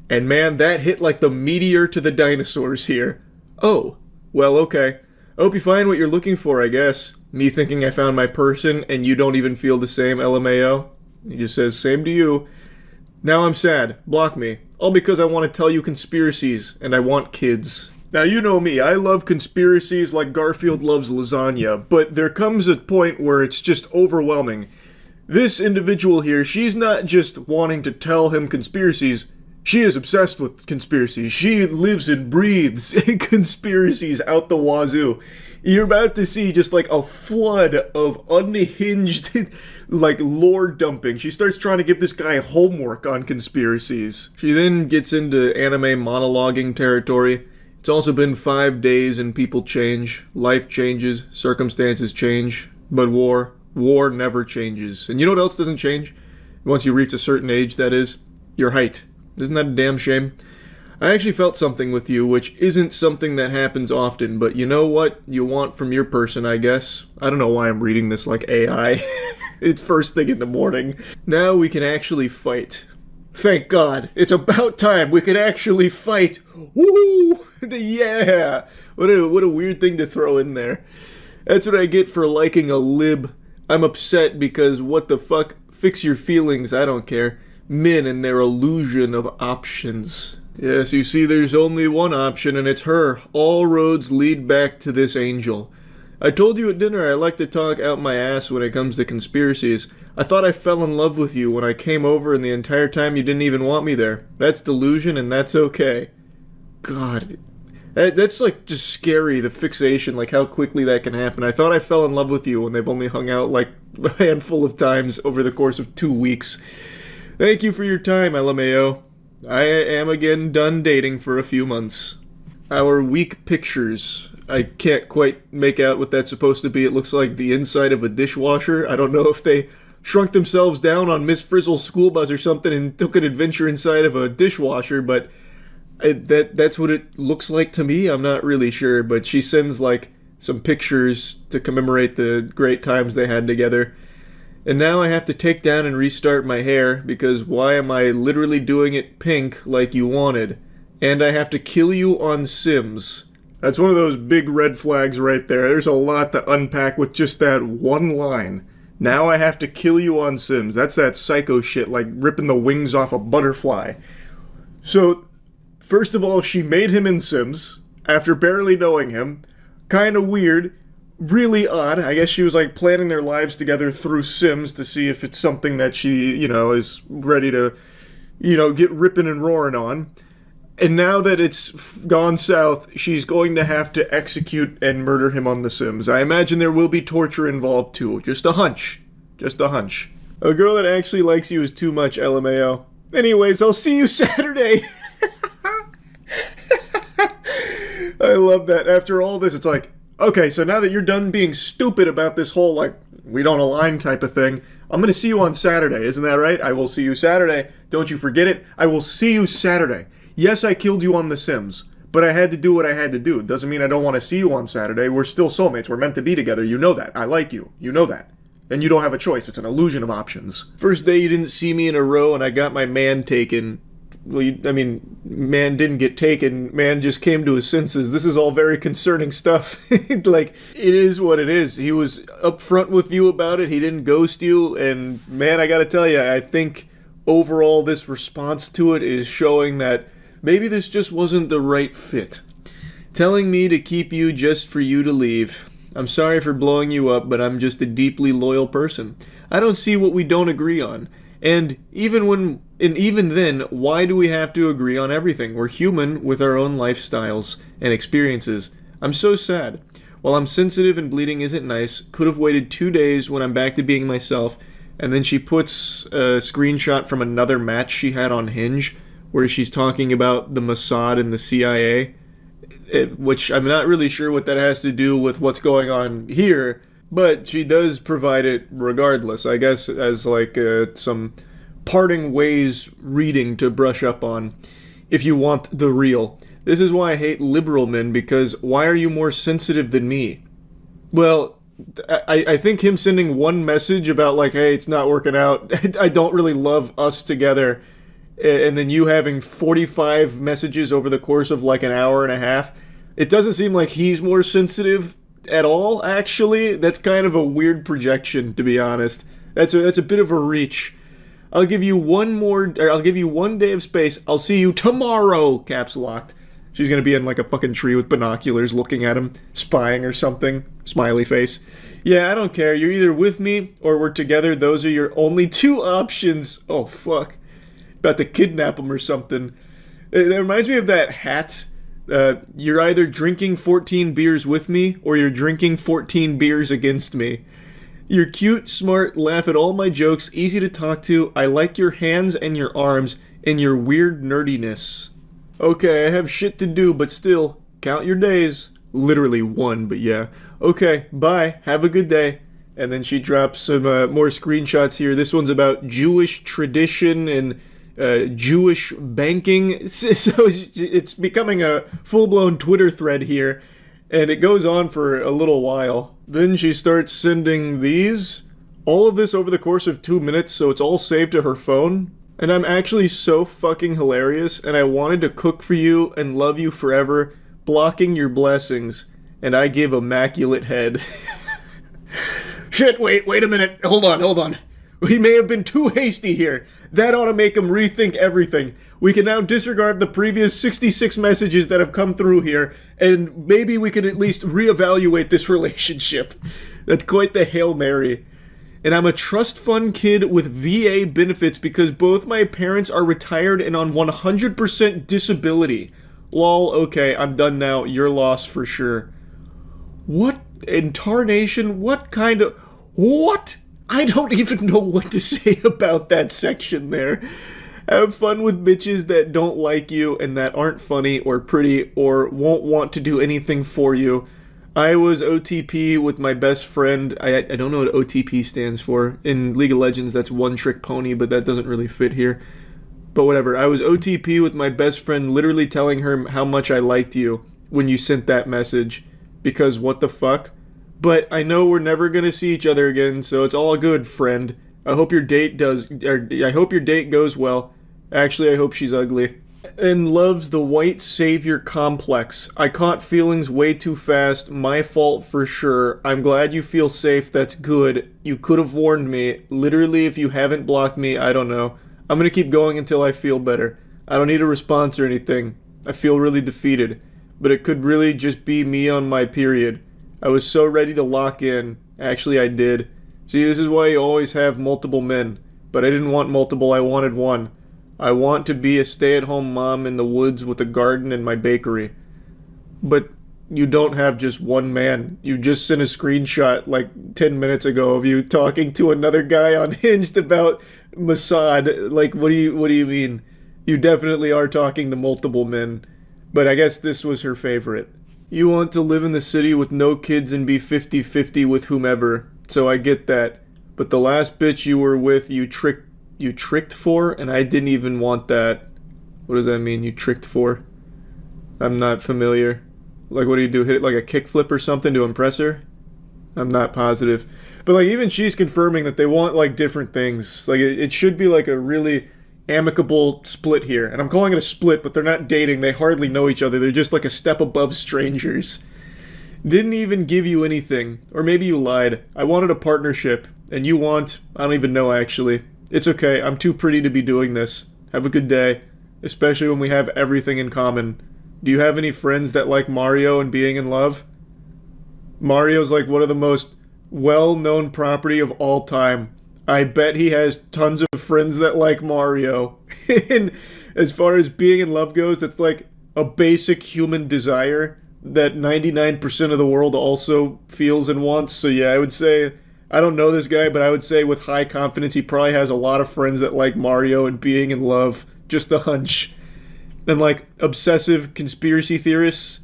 Speaker 1: And man, that hit like the meteor to the dinosaurs here. Oh, well, okay. I hope you find what you're looking for, I guess. Me thinking I found my person and you don't even feel the same, LMAO. He just says, same to you. Now I'm sad. Block me. All because I want to tell you conspiracies, and I want kids. Now you know me, I love conspiracies like Garfield loves lasagna, but there comes a point where it's just overwhelming. This individual here, she's not just wanting to tell him conspiracies, she is obsessed with conspiracies. She lives and breathes conspiracies out the wazoo. You're about to see just like a flood of unhinged, like, lore dumping. She starts trying to give this guy homework on conspiracies. She then gets into anime monologuing territory. It's also been 5 days and people change. Life changes. Circumstances change. But war never changes. And you know what else doesn't change? Once you reach a certain age, that is, your height. Isn't that a damn shame? I actually felt something with you, which isn't something that happens often, but you know what you want from your person, I guess. I don't know why I'm reading this like AI. It's first thing in the morning. Now we can actually fight. Thank God. It's about time we can actually fight. Woo! Yeah! What a weird thing to throw in there. That's what I get for liking a lib. I'm upset because what the fuck? Fix your feelings, I don't care. Men and their illusion of options. Yes, you see, there's only one option, and it's her. All roads lead back to this angel. I told you at dinner I like to talk out my ass when it comes to conspiracies. I thought I fell in love with you when I came over, and the entire time you didn't even want me there. That's delusion, and that's okay.
Speaker 2: God. That's like just scary, the fixation, like how quickly that can happen. I thought I fell in love with you when they've only hung out like a handful of times over the course of 2 weeks. Thank you for your time, LMAO. I am again done dating for a few months. Our week pictures. I can't quite make out what that's supposed to be. It looks like the inside of a dishwasher. I don't know if they shrunk themselves down on Miss Frizzle's school bus or something and took an adventure inside of a dishwasher, but that's what it looks like to me. I'm not really sure, but she sends like some pictures to commemorate the great times they had together. And now I have to take down and restart my hair because why am I literally doing it pink like you wanted? And I have to kill you on Sims. That's one of those big red flags right there. There's a lot to unpack with just that one line. Now I have to kill you on Sims. That's that psycho shit, like ripping the wings off a butterfly. So, first of all, she made him in Sims after barely knowing him. Kind of weird. Really odd. I guess she was like planning their lives together through Sims to see if it's something that she, is ready to, get ripping and roaring on. And now that it's gone south, she's going to have to execute and murder him on The Sims. I imagine there will be torture involved too. Just a hunch. Just a hunch. A girl that actually likes you is too much, LMAO. Anyways, I'll see you Saturday. I love that. After all this, it's like, okay, so now that you're done being stupid about this whole, like, we don't align type of thing, I'm going to see you on Saturday. Isn't that right? I will see you Saturday. Don't you forget it. I will see you Saturday. Yes, I killed you on The Sims, but I had to do what I had to do. It doesn't mean I don't want to see you on Saturday. We're still soulmates. We're meant to be together. You know that. I like you. You know that. And you don't have a choice. It's an illusion of options. First day you didn't see me in a row and I got my man taken. Well, man didn't get taken. Man just came to his senses. This is all very concerning stuff. Like, it is what it is. He was upfront with you about it. He didn't ghost you. And, man, I gotta tell you, I think overall this response to it is showing that maybe this just wasn't the right fit. Telling me to keep you just for you to leave. I'm sorry for blowing you up, but I'm just a deeply loyal person. I don't see what we don't agree on. And even then, why do we have to agree on everything? We're human with our own lifestyles and experiences. I'm so sad. While I'm sensitive and bleeding isn't nice, could have waited 2 days when I'm back to being myself. And then she puts a screenshot from another match she had on Hinge where she's talking about the Mossad and the CIA, which I'm not really sure what that has to do with what's going on here, but she does provide it regardless, I guess, as like some parting ways reading to brush up on if you want the real. This is why I hate liberal men, because why are you more sensitive than me? Well, I think him sending one message about like, hey, it's not working out, I don't really love us together, and then you having 45 messages over the course of like an hour and a half, it doesn't seem like he's more sensitive at all, actually. That's kind of a weird projection, to be honest. That's a bit of a reach. I'll give you one day of space. I'll see you tomorrow, caps locked. She's gonna be in like a fucking tree with binoculars looking at him, spying or something. Smiley face. Yeah, I don't care. You're either with me or we're together. Those are your only two options. Oh, fuck. About to kidnap him or something. It reminds me of that hat. You're either drinking 14 beers with me or you're drinking 14 beers against me. You're cute, smart, laugh at all my jokes, easy to talk to. I like your hands and your arms and your weird nerdiness. Okay, I have shit to do, but still, count your days. Literally one, but yeah. Okay, bye. Have a good day. And then she drops some more screenshots here. This one's about Jewish tradition and Jewish banking. So it's becoming a full-blown Twitter thread here. And it goes on for a little while. Then she starts sending these. All of this over the course of 2 minutes, so it's all saved to her phone. And I'm actually so fucking hilarious, and I wanted to cook for you and love you forever, blocking your blessings, and I give immaculate head. Shit, wait a minute. Hold on. We may have been too hasty here. That ought to make him rethink everything. We can now disregard the previous 66 messages that have come through here, and maybe we can at least reevaluate this relationship. That's quite the Hail Mary. And I'm a trust fund kid with VA benefits because both my parents are retired and on 100% disability. Lol, okay, I'm done now. Your loss for sure. What in tarnation? What kind of... What? I don't even know what to say about that section there. Have fun with bitches that don't like you and that aren't funny or pretty or won't want to do anything for you. I was OTP with my best friend. I don't know what OTP stands for. In League of Legends, that's one trick pony, but that doesn't really fit here. But whatever. I was OTP with my best friend, literally telling her how much I liked you when you sent that message. Because what the fuck? But I know we're never gonna see each other again, so it's all good, friend. I hope your date goes well. Actually, I hope she's ugly. And loves the white savior complex. I caught feelings way too fast. My fault for sure. I'm glad you feel safe. That's good. You could have warned me. Literally, if you haven't blocked me, I don't know. I'm gonna keep going until I feel better. I don't need a response or anything. I feel really defeated. But it could really just be me on my period. I was so ready to lock in. Actually, I did. See, this is why you always have multiple men. But I didn't want multiple, I wanted one. I want to be a stay-at-home mom in the woods with a garden and my bakery. But you don't have just one man. You just sent a screenshot like 10 minutes ago of you talking to another guy on Hinged about Mossad. Like, what do you mean? You definitely are talking to multiple men. But I guess this was her favorite. You want to live in the city with no kids and be 50-50 with whomever. So I get that. But the last bitch you were with, you tricked for, and I didn't even want that. What does that mean, you tricked for? I'm not familiar. Like, what do you do? Hit it like a kickflip or something to impress her? I'm not positive. But, like, even she's confirming that they want, like, different things. Like, it should be, like, a really amicable split here. And I'm calling it a split, but they're not dating. They hardly know each other. They're just, like, a step above strangers. Didn't even give you anything. Or maybe you lied. I wanted a partnership. And you want... I don't even know, actually. It's okay. I'm too pretty to be doing this. Have a good day. Especially when we have everything in common. Do you have any friends that like Mario and being in love? Mario's like one of the most well-known property of all time. I bet he has tons of friends that like Mario. And as far as being in love goes, it's like a basic human desire that 99% of the world also feels and wants. So yeah, I would say, I don't know this guy, but I would say with high confidence he probably has a lot of friends that like Mario and being in love. Just a hunch. And like obsessive conspiracy theorists.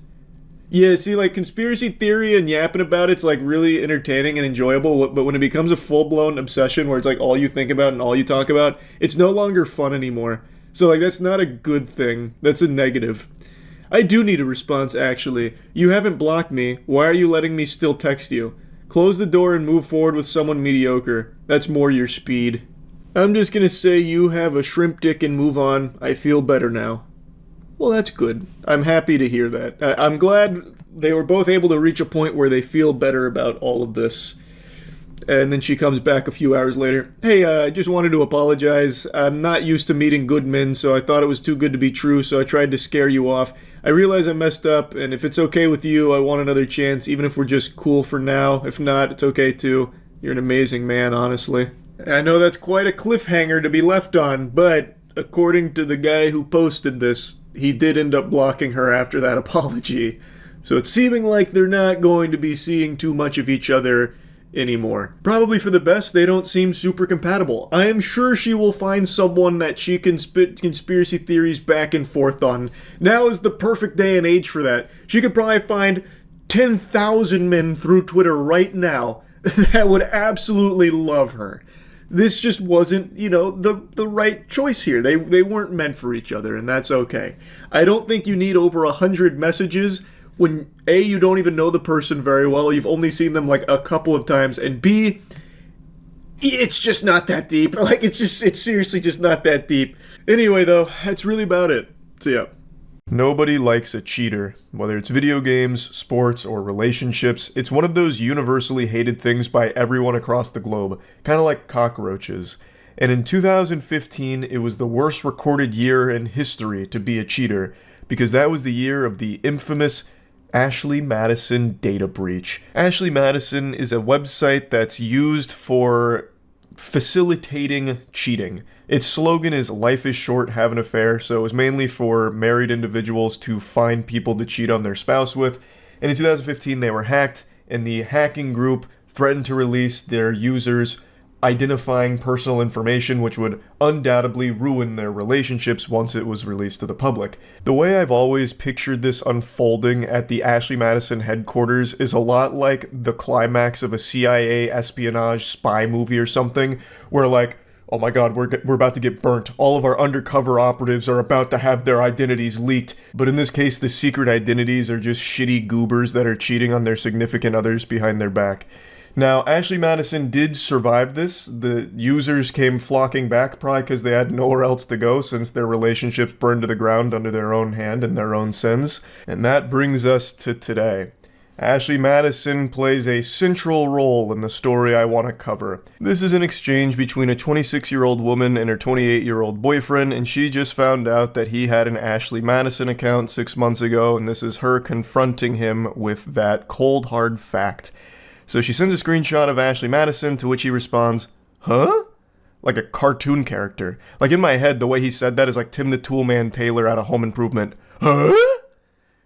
Speaker 2: Yeah, see, like conspiracy theory and yapping about it's like really entertaining and enjoyable, but when it becomes a full-blown obsession where it's like all you think about and all you talk about, it's no longer fun anymore. So like that's not a good thing. That's a negative. I do need a response, actually. You haven't blocked me. Why are you letting me still text you? Close the door and move forward with someone mediocre. That's more your speed. I'm just gonna say you have a shrimp dick and move on. I feel better now. Well, that's good. I'm happy to hear that. I'm glad they were both able to reach a point where they feel better about all of this. And then she comes back a few hours later. Hey, I just wanted to apologize. I'm not used to meeting good men, so I thought it was too good to be true, so I tried to scare you off. I realize I messed up, and if it's okay with you, I want another chance, even if we're just cool for now. If not, it's okay too. You're an amazing man, honestly. I know that's quite a cliffhanger to be left on, but according to the guy who posted this, he did end up blocking her after that apology. So it's seeming like they're not going to be seeing too much of each other anymore. Probably for the best, they don't seem super compatible. I am sure she will find someone that she can spit conspiracy theories back and forth on. Now is the perfect day and age for that. She could probably find 10,000 men through Twitter right now that would absolutely love her. This just wasn't, the right choice here. They weren't meant for each other, and that's okay. I don't think you need over 100 messages when, A, you don't even know the person very well, you've only seen them like a couple of times, and B, it's just not that deep. Like, it's seriously just not that deep. Anyway, though, that's really about it. So, yeah. Nobody likes a cheater. Whether it's video games, sports, or relationships, it's one of those universally hated things by everyone across the globe, kind of like cockroaches. And in 2015, it was the worst recorded year in history to be a cheater, because that was the year of the infamous Ashley Madison data breach. Ashley Madison is a website that's used for
Speaker 1: facilitating cheating. Its slogan is "Life is short, have an affair," so it was mainly for married individuals to find people to cheat on their spouse with. And in 2015, they were hacked, and the hacking group threatened to release their users' identifying personal information, which would undoubtedly ruin their relationships once it was released to the public. The way I've always pictured this unfolding at the Ashley Madison headquarters is a lot like the climax of a CIA espionage spy movie or something, where like, oh my god, we're about to get burnt. All of our undercover operatives are about to have their identities leaked. But in this case, the secret identities are just shitty goobers that are cheating on their significant others behind their back. Now, Ashley Madison did survive this. The users came flocking back, probably because they had nowhere else to go since their relationships burned to the ground under their own hand and their own sins. And that brings us to today. Ashley Madison plays a central role in the story I want to cover. This is an exchange between a 26-year-old woman and her 28-year-old boyfriend, and she just found out that he had an Ashley Madison account 6 months ago, and this is her confronting him with that cold, hard fact. So she sends a screenshot of Ashley Madison, to which he responds, "Huh?" Like a cartoon character. Like in my head, the way he said that is like Tim the Toolman Taylor out of Home Improvement. "Huh?"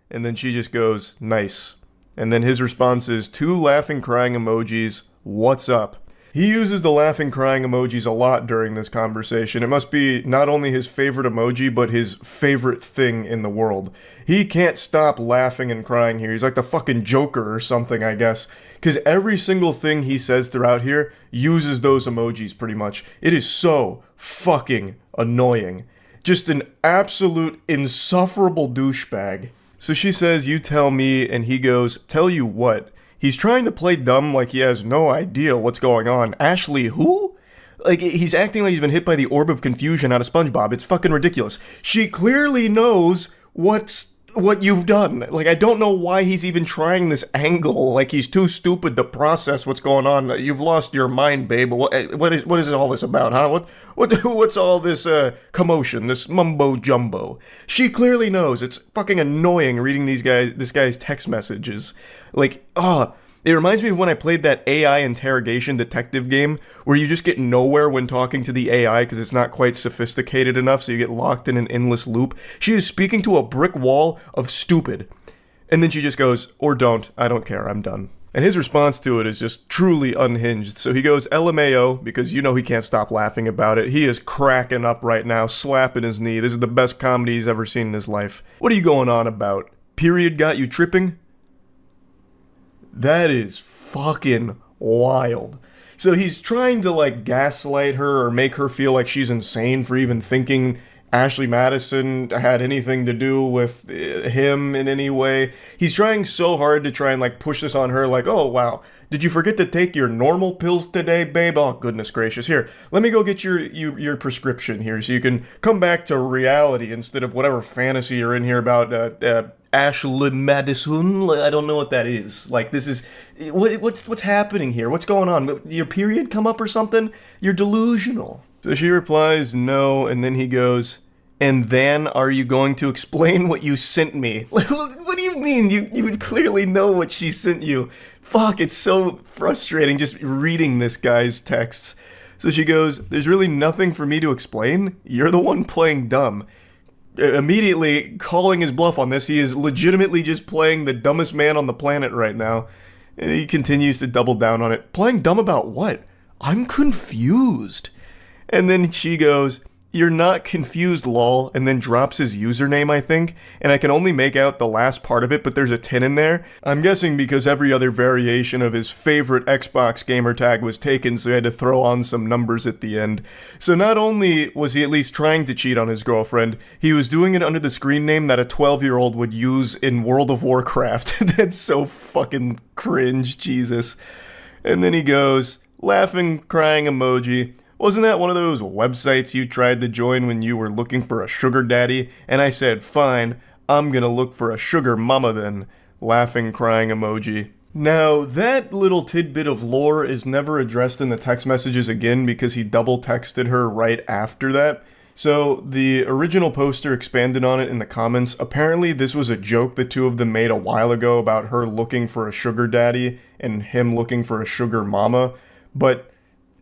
Speaker 1: And then she just goes, "Nice." And then his response is 2 laughing crying emojis, "What's up?" He uses the laughing crying emojis a lot during this conversation. It must be not only his favorite emoji, but his favorite thing in the world. He can't stop laughing and crying here. He's like the fucking Joker or something, I guess. Because every single thing he says throughout here uses those emojis pretty much. It is so fucking annoying. Just an absolute insufferable douchebag. So she says, "You tell me," and he goes, "Tell you what?" He's trying to play dumb like he has no idea what's going on. Ashley who? Like, he's acting like he's been hit by the orb of confusion out of SpongeBob. It's fucking ridiculous. She clearly knows what you've done. Like, I don't know why he's even trying this angle. Like, he's too stupid to process what's going on. You've lost your mind, babe. What is all this about, huh? What's all this commotion, this mumbo jumbo? She clearly knows. It's fucking annoying reading this guy's text messages. Like, it reminds me of when I played that AI interrogation detective game where you just get nowhere when talking to the AI because it's not quite sophisticated enough, so you get locked in an endless loop. She is speaking to a brick wall of stupid. And then she just goes, "Or don't, I don't care, I'm done." And his response to it is just truly unhinged. So he goes, "LMAO," because you know he can't stop laughing about it. He is cracking up right now, slapping his knee. This is the best comedy he's ever seen in his life. "What are you going on about? Period got you tripping?" That is fucking wild. So he's trying to like gaslight her or make her feel like she's insane for even thinking Ashley Madison had anything to do with him in any way. He's trying so hard to try and like push this on her like, "Oh wow, did you forget to take your normal pills today, babe? Oh goodness gracious, here, let me go get your prescription here so you can come back to reality instead of whatever fantasy you're in here about Ashley Madison." I don't know what that is. Like, this is what's happening here? What's going on? Your period come up or something? You're delusional. So she replies no, and then he goes, "And then are you going to explain what you sent me?" What do you mean? You clearly know what she sent you. Fuck, it's so frustrating just reading this guy's texts. So she goes, "There's really nothing for me to explain. You're the one playing dumb." Immediately calling his bluff on this, he is legitimately just playing the dumbest man on the planet right now. And he continues to double down on it. Playing dumb about what? I'm confused. And then she goes, "You're not confused, lol," and then drops his username, I think, and I can only make out the last part of it, but there's a 10 in there. I'm guessing because every other variation of his favorite Xbox gamer tag was taken, so he had to throw on some numbers at the end. So not only was he at least trying to cheat on his girlfriend, he was doing it under the screen name that a 12-year-old would use in World of Warcraft. That's so fucking cringe, Jesus. And then he goes, laughing, crying emoji. "Wasn't that one of those websites you tried to join when you were looking for a sugar daddy?" And I said, "Fine, I'm gonna look for a sugar mama then." Laughing, crying emoji. Now, that little tidbit of lore is never addressed in the text messages again because he double texted her right after that. So, the original poster expanded on it in the comments. Apparently, this was a joke the two of them made a while ago about her looking for a sugar daddy and him looking for a sugar mama. But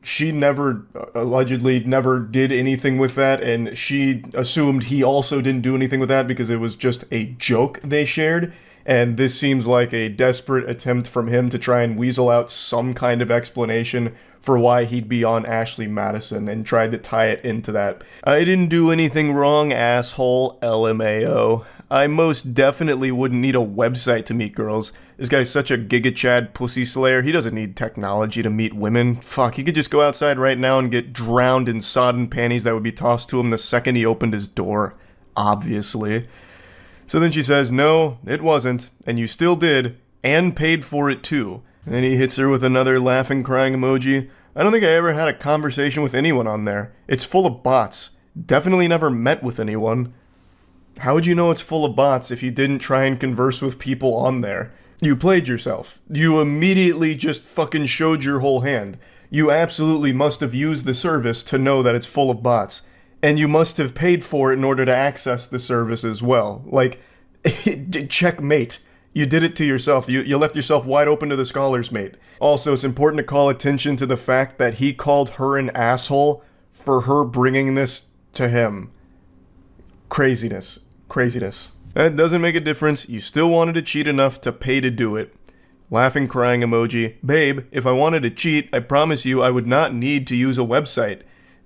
Speaker 1: she never, allegedly, never did anything with that, and she assumed he also didn't do anything with that because it was just a joke they shared. And this seems like a desperate attempt from him to try and weasel out some kind of explanation for why he'd be on Ashley Madison and tried to tie it into that. I didn't do anything wrong, asshole, LMAO. I most definitely wouldn't need a website to meet girls. This guy's such a giga-chad pussy slayer. He doesn't need technology to meet women. Fuck, he could just go outside right now and get drowned in sodden panties that would be tossed to him the second he opened his door. Obviously. So then she says, no, it wasn't, and you still did, and paid for it too. And then he hits her with another laughing, crying emoji. I don't think I ever had a conversation with anyone on there. It's full of bots. Definitely never met with anyone. How would you know it's full of bots if you didn't try and converse with people on there? You played yourself. You immediately just fucking showed your whole hand. You absolutely must have used the service to know that it's full of bots. And you must have paid for it in order to access the service as well. Like, checkmate. You did it to yourself. You left yourself wide open to the scholars, mate. Also, it's important to call attention to the fact that he called her an asshole for her bringing this to him. Craziness. Craziness. That doesn't make a difference. You still wanted to cheat enough to pay to do it. Laughing, crying emoji. Babe, if I wanted to cheat, I promise you I would not need to use a website.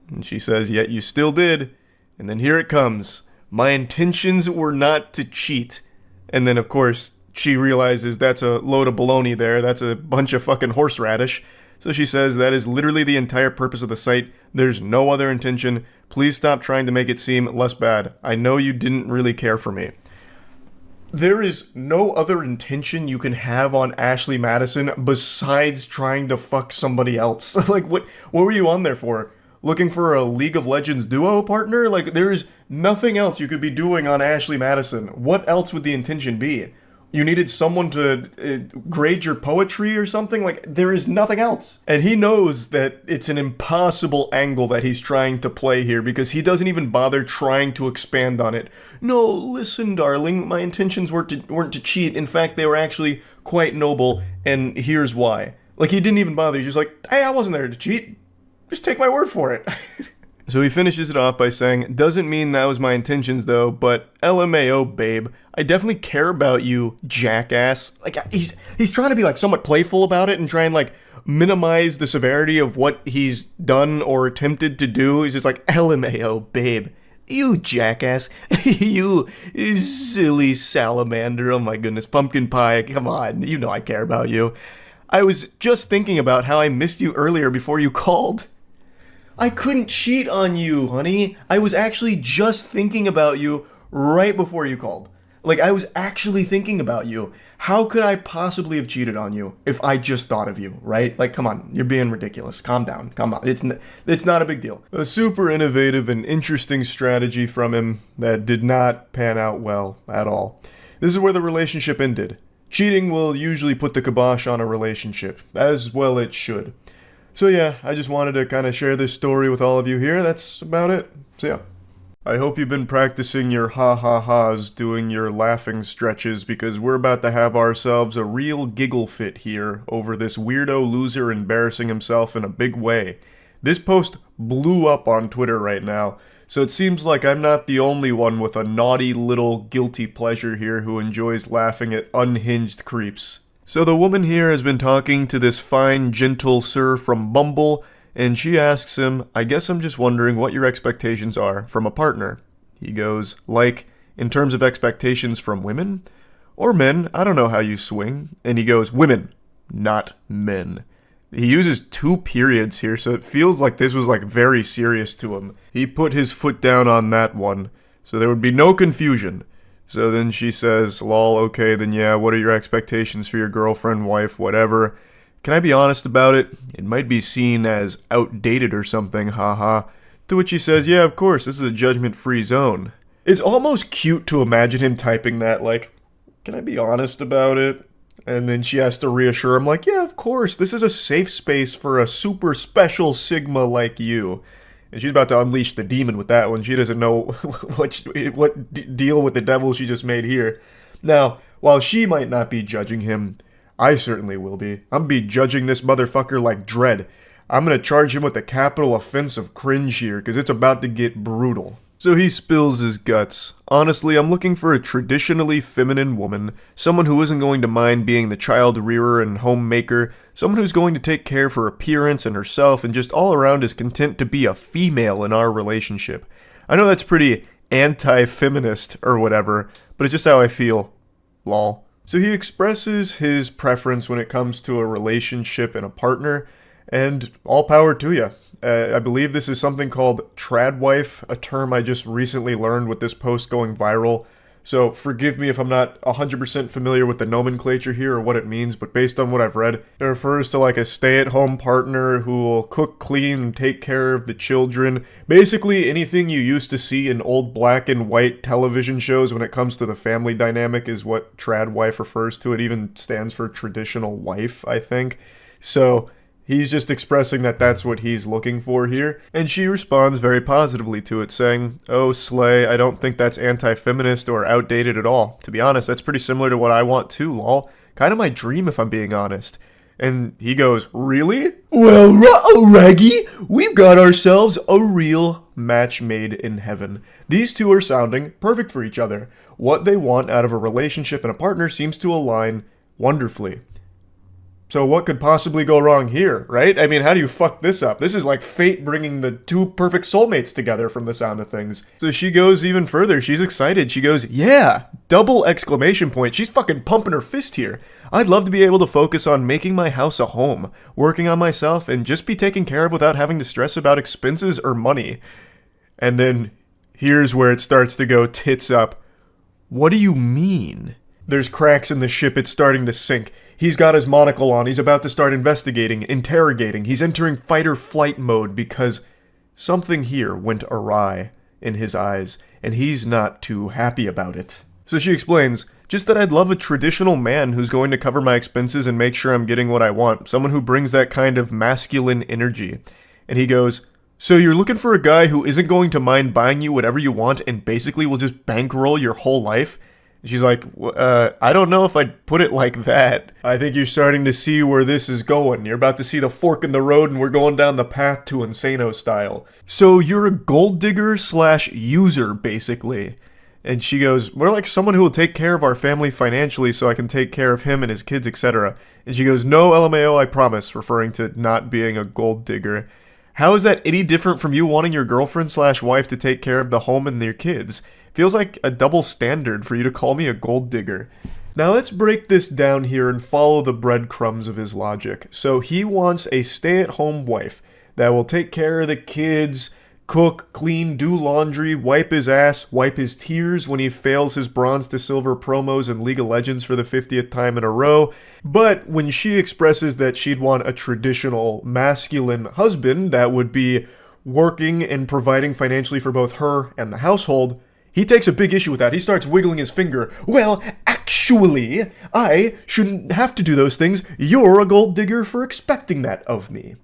Speaker 1: And she says, yet you still did. And then here it comes. My intentions were not to cheat. And then, of course, she realizes that's a load of baloney there. That's a bunch of fucking horseradish. So she says that is literally the entire purpose of the site. There's no other intention. Please stop trying to make it seem less bad. I know you didn't really care for me. There is no other intention you can have on Ashley Madison besides trying to fuck somebody else. Like, what were you on there for? Looking for a League of Legends duo partner? Like, there is nothing else you could be doing on Ashley Madison. What else would the intention be? You needed someone to grade your poetry or something? Like, there is nothing else. And he knows that it's an impossible angle that he's trying to play here because he doesn't even bother trying to expand on it. No, listen, darling, my intentions weren't to cheat. In fact, they were actually quite noble, and here's why. Like, he didn't even bother. He's just like, hey, I wasn't there to cheat. Just take my word for it. So he finishes it off by saying, doesn't mean that was my intentions though, but LMAO, babe. I definitely care about you, jackass. Like, he's trying to be like somewhat playful about it and try and like minimize the severity of what he's done or attempted to do. He's just like, LMAO, babe. You jackass. You silly salamander. Oh my goodness. Pumpkin pie. Come on. You know I care about you. I was just thinking about how I missed you earlier before you called. I couldn't cheat on you, honey. I was actually just thinking about you right before you called. Like, I was actually thinking about you. How could I possibly have cheated on you if I just thought of you, right? Like, come on, you're being ridiculous. Calm down. Come on. It's not a big deal. A super innovative and interesting strategy from him that did not pan out well at all. This is where the relationship ended. Cheating will usually put the kibosh on a relationship, as well it should. So yeah, I just wanted to kind of share this story with all of you here. That's about it. So yeah. I hope you've been practicing your ha-ha-has, doing your laughing stretches, because we're about to have ourselves a real giggle fit here over this weirdo loser embarrassing himself in a big way. This post blew up on Twitter right now, so it seems like I'm not the only one with a naughty little guilty pleasure here who enjoys laughing at unhinged creeps. So the woman here has been talking to this fine, gentle sir from Bumble, and she asks him, I guess I'm just wondering what your expectations are from a partner. He goes, like, in terms of expectations from women? Or men, I don't know how you swing. And he goes, women, not men. He uses 2 periods here, so it feels like this was like very serious to him. He put his foot down on that one, so there would be no confusion. So then she says, lol, okay, then yeah, what are your expectations for your girlfriend, wife, whatever? Can I be honest about it? It might be seen as outdated or something, haha. To which he says, yeah, of course, this is a judgment-free zone. It's almost cute to imagine him typing that, like, can I be honest about it? And then she has to reassure him, like, yeah, of course, this is a safe space for a super special Sigma like you. And she's about to unleash the demon with that one. She doesn't know what deal with the devil she just made here. Now, while she might not be judging him, I certainly will be. I'm be judging this motherfucker like dread. I'm gonna charge him with the capital offense of cringe here, because it's about to get brutal. So he spills his guts. Honestly, I'm looking for a traditionally feminine woman, someone who isn't going to mind being the child rearer and homemaker, someone who's going to take care of her appearance and herself and just all around is content to be a female in our relationship. I know that's pretty anti-feminist or whatever, but it's just how I feel. Lol. So he expresses his preference when it comes to a relationship and a partner, and all power to you. I believe this is something called tradwife, a term I just recently learned with this post going viral. So forgive me if I'm not 100% familiar with the nomenclature here or what it means, but based on what I've read, it refers to like a stay-at-home partner who will cook, clean, and take care of the children. Basically anything you used to see in old black and white television shows when it comes to the family dynamic is what tradwife refers to. It even stands for traditional wife, I think. So he's just expressing that that's what he's looking for here, and she responds very positively to it, saying, "Oh, slay, I don't think that's anti-feminist or outdated at all. To be honest, that's pretty similar to what I want too, lol. Kind of my dream if I'm being honest." And he goes, "Really? Well, ruh-oh, Raggy, we've got ourselves a real match made in heaven. These two are sounding perfect for each other. What they want out of a relationship and a partner seems to align wonderfully." So what could possibly go wrong here, right? I mean, how do you fuck this up? This is like fate bringing the two perfect soulmates together from the sound of things. So she goes even further. She's excited. She goes, "Yeah, double exclamation point." She's fucking pumping her fist here. "I'd love to be able to focus on making my house a home, working on myself, and just be taken care of without having to stress about expenses or money." And then here's where it starts to go tits up. "What do you mean?" There's cracks in the ship. It's starting to sink. He's got his monocle on. He's about to start investigating, interrogating. He's entering fight-or-flight mode because something here went awry in his eyes, and he's not too happy about it. So she explains, "Just that I'd love a traditional man who's going to cover my expenses and make sure I'm getting what I want. Someone who brings that kind of masculine energy." And he goes, "So you're looking for a guy who isn't going to mind buying you whatever you want and basically will just bankroll your whole life?" And she's like, "I don't know if I'd put it like that. I think you're starting to see where this is going. You're about to see the fork in the road and we're going down the path to Insano style. So you're a gold digger / user, basically." And she goes, "We're like someone who will take care of our family financially so I can take care of him and his kids, etc." And she goes, "No, LMAO, I promise," referring to not being a gold digger. How is that any different from you wanting your girlfriend / wife to take care of the home and their kids? Feels like a double standard for you to call me a gold digger. Now let's break this down here and follow the breadcrumbs of his logic. So he wants a stay-at-home wife that will take care of the kids, cook, clean, do laundry, wipe his ass, wipe his tears when he fails his bronze to silver promos in League of Legends for the 50th time in a row. But when she expresses that she'd want a traditional masculine husband that would be working and providing financially for both her and the household, he takes a big issue with that. He starts wiggling his finger. "Well, actually, I shouldn't have to do those things. You're a gold digger for expecting that of me."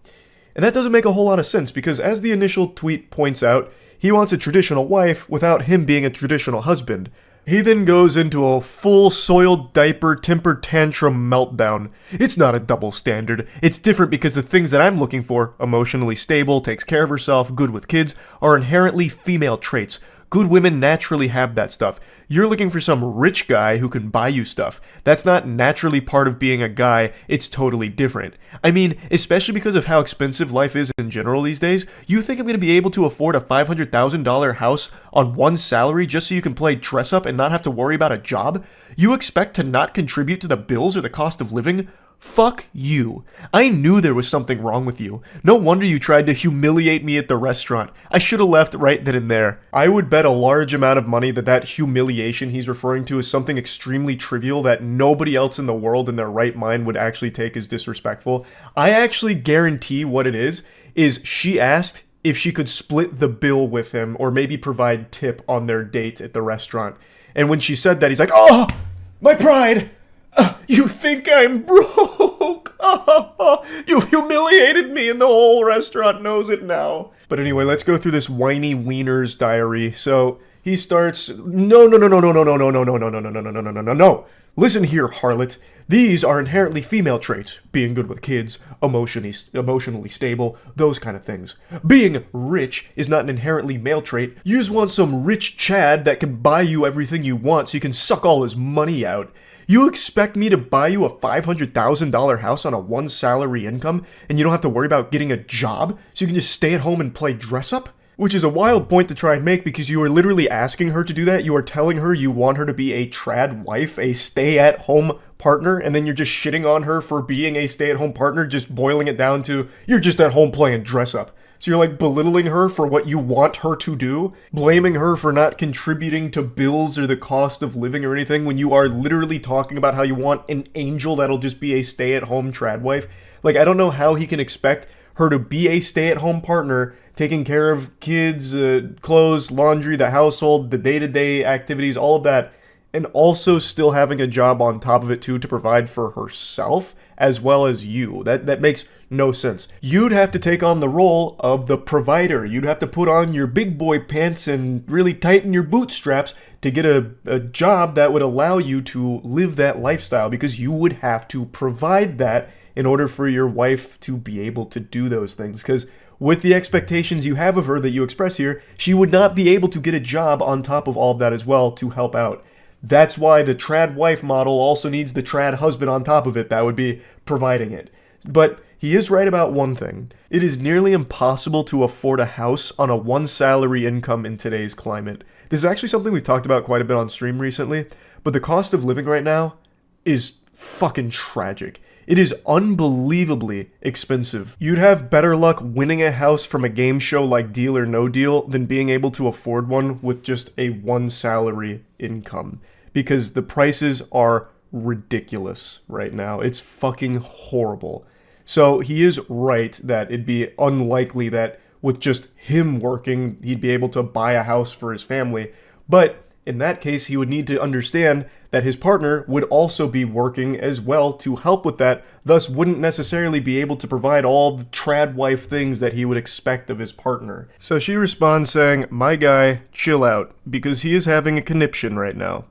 Speaker 1: And that doesn't make a whole lot of sense because as the initial tweet points out, he wants a traditional wife without him being a traditional husband. He then goes into a full soiled diaper temper tantrum meltdown. "It's not a double standard. It's different because the things that I'm looking for, emotionally stable, takes care of herself, good with kids, are inherently female traits. Good women naturally have that stuff. You're looking for some rich guy who can buy you stuff. That's not naturally part of being a guy. It's totally different. I mean, especially because of how expensive life is in general these days, you think I'm going to be able to afford a $500,000 house on one salary just so you can play dress up and not have to worry about a job? You expect to not contribute to the bills or the cost of living? Fuck you. I knew there was something wrong with you. No wonder you tried to humiliate me at the restaurant. I should have left right then and there." I would bet a large amount of money that that humiliation he's referring to is something extremely trivial that nobody else in the world in their right mind would actually take as disrespectful. I actually guarantee what it is she asked if she could split the bill with him or maybe provide tip on their date at the restaurant. And when she said that, he's like, "Oh, my pride! You think I'm broke? You've humiliated me and the whole restaurant knows it now." But anyway, let's go through this whiny wiener's diary. So he starts, no, no, no, no, no, no, no, no, no, no, no, no, no, no, no, no, no, no, no. Listen here, harlot. These are inherently female traits. Being good with kids, emotionally stable, those kind of things. Being rich is not an inherently male trait. You just want some rich Chad that can buy you everything you want so you can suck all his money out. You expect me to buy you a $500,000 house on a one salary income and you don't have to worry about getting a job so you can just stay at home and play dress up? Which is a wild point to try and make because you are literally asking her to do that. You are telling her you want her to be a trad wife, a stay-at-home partner, and then you're just shitting on her for being a stay-at-home partner, just boiling it down to, you're just at home playing dress up. So you're like belittling her for what you want her to do, blaming her for not contributing to bills or the cost of living or anything when you are literally talking about how you want an angel that'll just be a stay-at-home trad wife. Like, I don't know how he can expect her to be a stay-at-home partner, taking care of kids, clothes, laundry, the household, the day-to-day activities, all of that, and also still having a job on top of it too to provide for herself as well as you. That makes no sense. You'd have to take on the role of the provider. You'd have to put on your big boy pants and really tighten your bootstraps to get a job that would allow you to live that lifestyle because you would have to provide that in order for your wife to be able to do those things. Because with the expectations you have of her that you express here, she would not be able to get a job on top of all of that as well to help out. That's why the trad wife model also needs the trad husband on top of it that would be providing it. But he is right about one thing. It is nearly impossible to afford a house on a one salary income in today's climate. This is actually something we've talked about quite a bit on stream recently, but the cost of living right now is fucking tragic. It is unbelievably expensive. You'd have better luck winning a house from a game show like Deal or No Deal than being able to afford one with just a one salary income. Because the prices are ridiculous right now. It's fucking horrible. So he is right that it'd be unlikely that with just him working, he'd be able to buy a house for his family. But in that case, he would need to understand that his partner would also be working as well to help with that, thus wouldn't necessarily be able to provide all the trad wife things that he would expect of his partner. So she responds saying, "My guy, chill out, because he is having a conniption right now.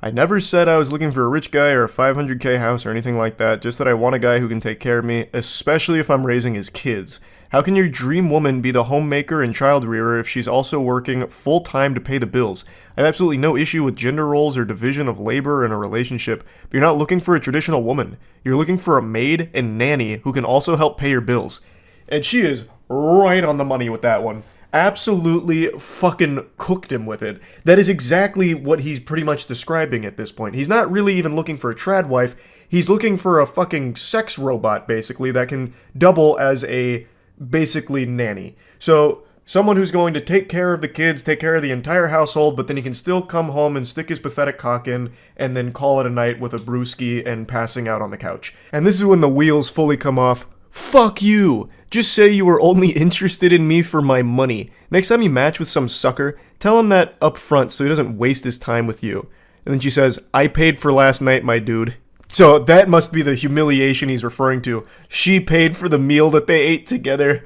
Speaker 1: I never said I was looking for a rich guy or a 500k house or anything like that, just that I want a guy who can take care of me, especially if I'm raising his kids. How can your dream woman be the homemaker and child rearer if she's also working full-time to pay the bills? I have absolutely no issue with gender roles or division of labor in a relationship, but you're not looking for a traditional woman. You're looking for a maid and nanny who can also help pay your bills." And she is right on the money with that one. Absolutely fucking cooked him with it. That is exactly what he's pretty much describing at this point. He's not really even looking for a trad wife. He's looking for a fucking sex robot, basically, that can double as a basically nanny. So someone who's going to take care of the kids, take care of the entire household, but then he can still come home and stick his pathetic cock in and then call it a night with a brewski and passing out on the couch. And this is when the wheels fully come off. Fuck you! Just say you were only interested in me for my money. Next time you match with some sucker, tell him that up front so he doesn't waste his time with you. And then she says, "I paid for last night, my dude." So that must be the humiliation he's referring to. She paid for the meal that they ate together,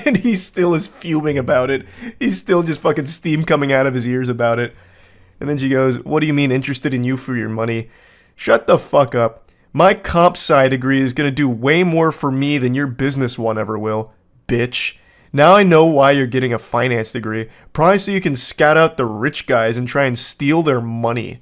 Speaker 1: and he still is fuming about it. He's still just fucking steam coming out of his ears about it. And then she goes, "What do you mean interested in you for your money? Shut the fuck up. My comp sci degree is gonna do way more for me than your business one ever will, bitch. Now I know why you're getting a finance degree. Probably so you can scout out the rich guys and try and steal their money."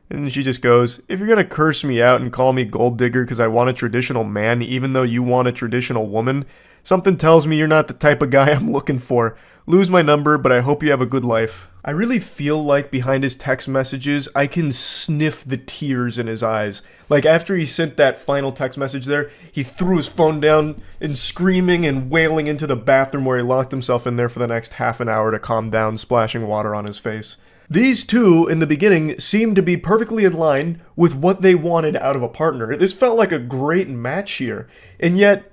Speaker 1: And she just goes, "If you're gonna curse me out and call me gold digger because I want a traditional man even though you want a traditional woman, something tells me you're not the type of guy I'm looking for. Lose my number, but I hope you have a good life." I really feel like behind his text messages, I can sniff the tears in his eyes. Like after he sent that final text message there, he threw his phone down and screaming and wailing into the bathroom where he locked himself in there for the next half an hour to calm down, splashing water on his face. These two, in the beginning, seemed to be perfectly in line with what they wanted out of a partner. This felt like a great match here. And yet,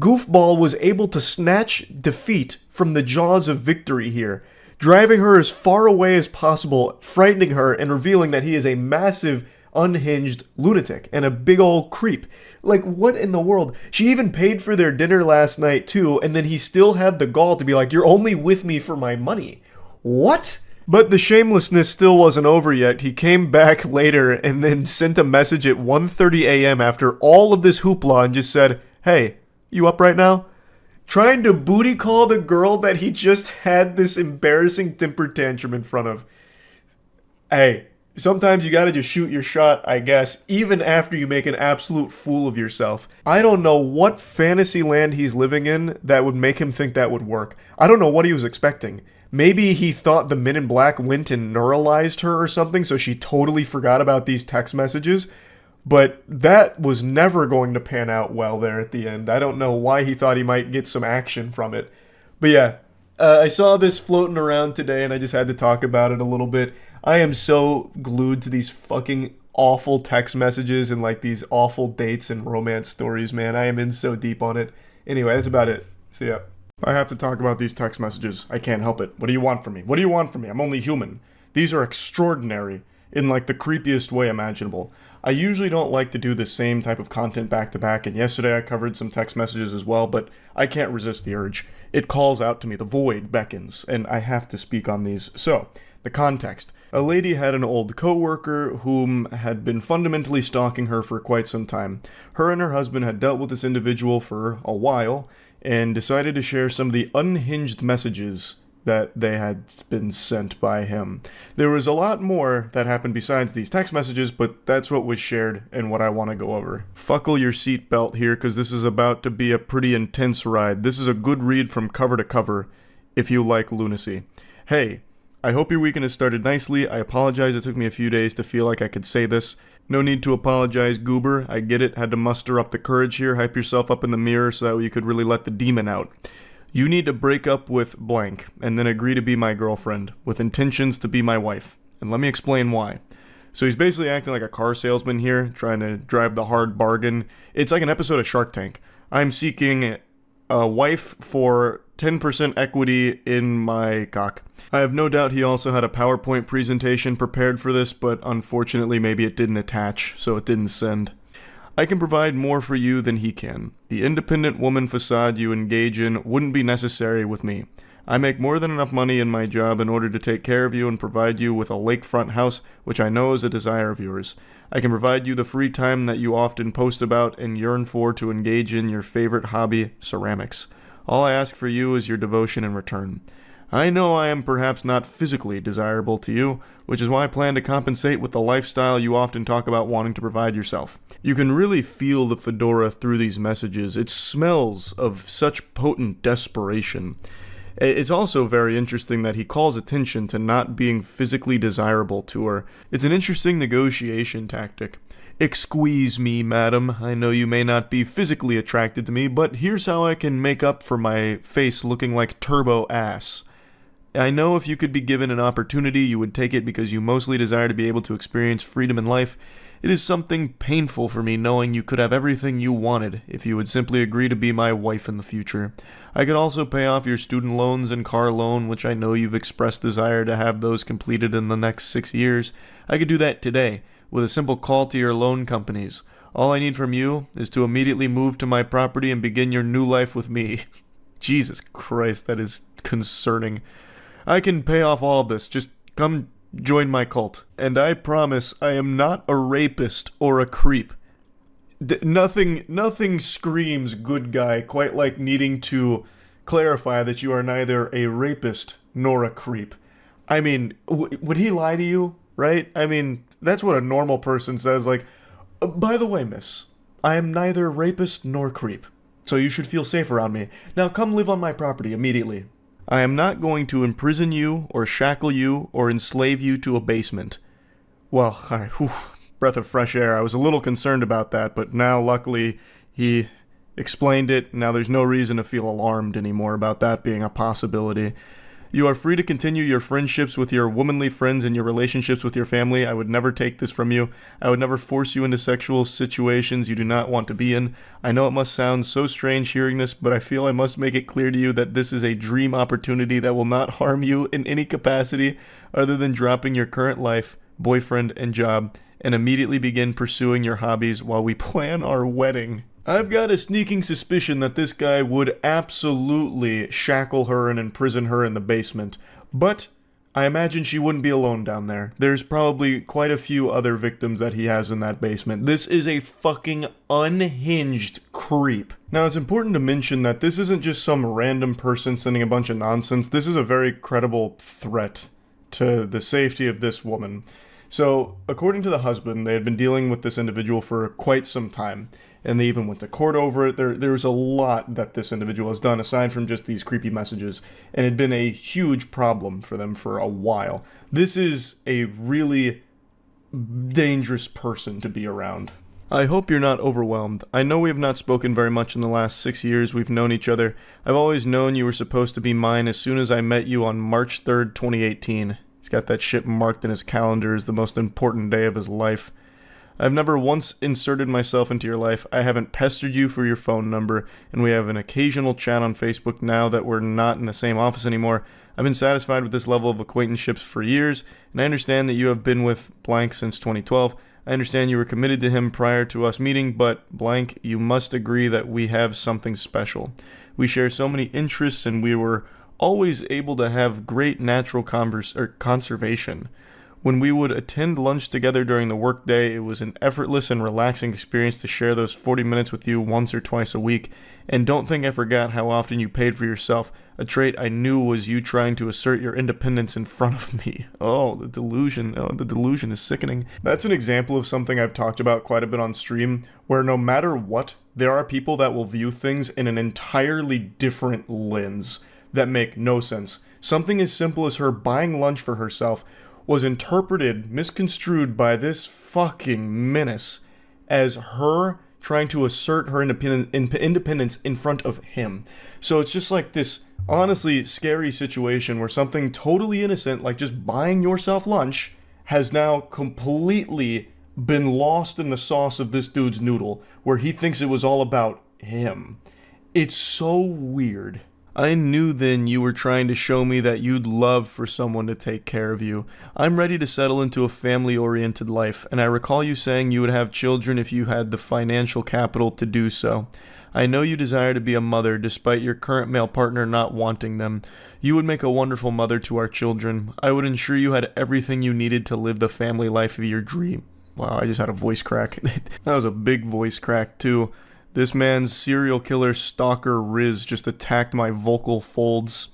Speaker 1: Goofball was able to snatch defeat from the jaws of victory here, driving her as far away as possible, frightening her, and revealing that he is a massive, unhinged lunatic and a big old creep. Like, what in the world? She even paid for their dinner last night, too, and then he still had the gall to be like, "You're only with me for my money." What? But the shamelessness still wasn't over yet. He came back later and then sent a message at 1:30 a.m. after all of this hoopla and just said, "Hey, you up right now?" Trying to booty call the girl that he just had this embarrassing temper tantrum in front of. Hey, sometimes you gotta just shoot your shot, I guess, even after you make an absolute fool of yourself. I don't know what fantasy land he's living in that would make him think that would work. I don't know what he was expecting. Maybe he thought the Men in Black went and neuralized her or something, so she totally forgot about these text messages. But that was never going to pan out well there at the end. I don't know why he thought he might get some action from it. But yeah, I saw this floating around today and I just had to talk about it a little bit. I am so glued to these fucking awful text messages and like these awful dates and romance stories, man. I am in so deep on it. Anyway, that's about it. See ya. I have to talk about these text messages. I can't help it. What do you want from me? What do you want from me? I'm only human. These are extraordinary in like the creepiest way imaginable. I usually don't like to do the same type of content back to back, and yesterday I covered some text messages as well, but I can't resist the urge. It calls out to me, the void beckons, and I have to speak on these. So, the context. A lady had an old coworker whom had been fundamentally stalking her for quite some time. Her and her husband had dealt with this individual for a while, and decided to share some of the unhinged messages that they had been sent by him. There was a lot more that happened besides these text messages, but that's what was shared and what I want to go over. Buckle your seatbelt here, because this is about to be a pretty intense ride. This is a good read from cover to cover, if you like lunacy. Hey, I hope your weekend has started nicely. I apologize it took me a few days to feel like I could say this. No need to apologize, goober. I get it. Had to muster up the courage here. Hype yourself up in the mirror so that you could really let the demon out. You need to break up with blank, and then agree to be my girlfriend, with intentions to be my wife. And let me explain why. So he's basically acting like a car salesman here, trying to drive the hard bargain. It's like an episode of Shark Tank. I'm seeking a wife for 10% equity in my cock. I have no doubt he also had a PowerPoint presentation prepared for this, but unfortunately maybe it didn't attach, so it didn't send. I can provide more for you than he can. The independent woman facade you engage in wouldn't be necessary with me. I make more than enough money in my job in order to take care of you and provide you with a lakefront house, which I know is a desire of yours. I can provide you the free time that you often post about and yearn for to engage in your favorite hobby, ceramics. All I ask for you is your devotion in return. I know I am perhaps not physically desirable to you, which is why I plan to compensate with the lifestyle you often talk about wanting to provide yourself. You can really feel the fedora through these messages. It smells of such potent desperation. It's also very interesting that he calls attention to not being physically desirable to her. It's an interesting negotiation tactic. Excuse me, madam. I know you may not be physically attracted to me, but here's how I can make up for my face looking like turbo ass. I know if you could be given an opportunity, you would take it because you mostly desire to be able to experience freedom in life. It is something painful for me knowing you could have everything you wanted if you would simply agree to be my wife in the future. I could also pay off your student loans and car loan, which I know you've expressed desire to have those completed in the next 6 years. I could do that today, with a simple call to your loan companies. All I need from you is to immediately move to my property and begin your new life with me. Jesus Christ, that is concerning. I can pay off all of this. Just come join my cult. And I promise I am not a rapist or a creep. Nothing screams good guy quite like needing to clarify that you are neither a rapist nor a creep. I mean, would he lie to you, right? I mean, that's what a normal person says, like, by the way, miss, I am neither rapist nor creep, so you should feel safe around me. Now come live on my property immediately. I am not going to imprison you, or shackle you, or enslave you to a basement. Well, breath of fresh air. I was a little concerned about that, but now, luckily, he explained it. Now there's no reason to feel alarmed anymore about that being a possibility. You are free to continue your friendships with your womanly friends and your relationships with your family. I would never take this from you. I would never force you into sexual situations you do not want to be in. I know it must sound so strange hearing this, but I feel I must make it clear to you that this is a dream opportunity that will not harm you in any capacity other than dropping your current life, boyfriend, and job, and immediately begin pursuing your hobbies while we plan our wedding. I've got a sneaking suspicion that this guy would absolutely shackle her and imprison her in the basement, but I imagine she wouldn't be alone down there. There's probably quite a few other victims that he has in that basement. This is a fucking unhinged creep. Now, it's important to mention that this isn't just some random person sending a bunch of nonsense. This is a very credible threat to the safety of this woman. So, according to the husband, they had been dealing with this individual for quite some time, and they even went to court over it. There's a lot that this individual has done, aside from just these creepy messages, and it had been a huge problem for them for a while. This is a really dangerous person to be around. I hope you're not overwhelmed. I know we have not spoken very much in the last 6 years we've known each other. I've always known you were supposed to be mine as soon as I met you on March 3rd, 2018. He's got that shit marked in his calendar as the most important day of his life. I've never once inserted myself into your life. I haven't pestered you for your phone number, and we have an occasional chat on Facebook now that we're not in the same office anymore. I've been satisfied with this level of acquaintanceships for years, and I understand that you have been with blank since 2012. I understand you were committed to him prior to us meeting, but blank, you must agree that we have something special. We share so many interests, and we were always able to have great natural conservation. When we would attend lunch together during the workday, it was an effortless and relaxing experience to share those 40 minutes with you once or twice a week. And don't think I forgot how often you paid for yourself, a trait I knew was you trying to assert your independence in front of me. Oh, the delusion. Oh, the delusion is sickening. That's an example of something I've talked about quite a bit on stream, where no matter what, there are people that will view things in an entirely different lens that make no sense. Something as simple as her buying lunch for herself was interpreted, misconstrued by this fucking menace as her trying to assert her independence in front of him. So it's just like this honestly scary situation where something totally innocent, like just buying yourself lunch, has now completely been lost in the sauce of this dude's noodle, where he thinks it was all about him. It's so weird. I knew then you were trying to show me that you'd love for someone to take care of you. I'm ready to settle into a family-oriented life, and I recall you saying you would have children if you had the financial capital to do so. I know you desire to be a mother, despite your current male partner not wanting them. You would make a wonderful mother to our children. I would ensure you had everything you needed to live the family life of your dream. Wow, I just had a voice crack. That was a big voice crack, too. This man's serial killer stalker Riz just attacked my vocal folds.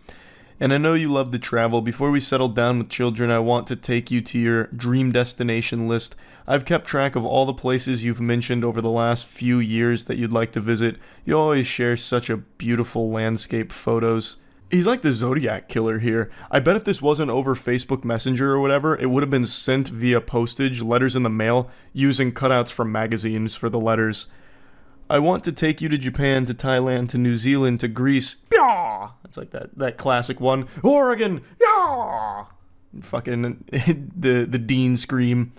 Speaker 1: And I know you love to travel. Before we settle down with children, I want to take you to your dream destination list. I've kept track of all the places you've mentioned over the last few years that you'd like to visit. You always share such a beautiful landscape photos. He's like the Zodiac killer here. I bet if this wasn't over Facebook Messenger or whatever, it would have been sent via postage, letters in the mail, using cutouts from magazines for the letters. I want to take you to Japan, to Thailand, to New Zealand, to Greece. Yah! It's like that classic one. Oregon. Yah! Fucking the Dean scream.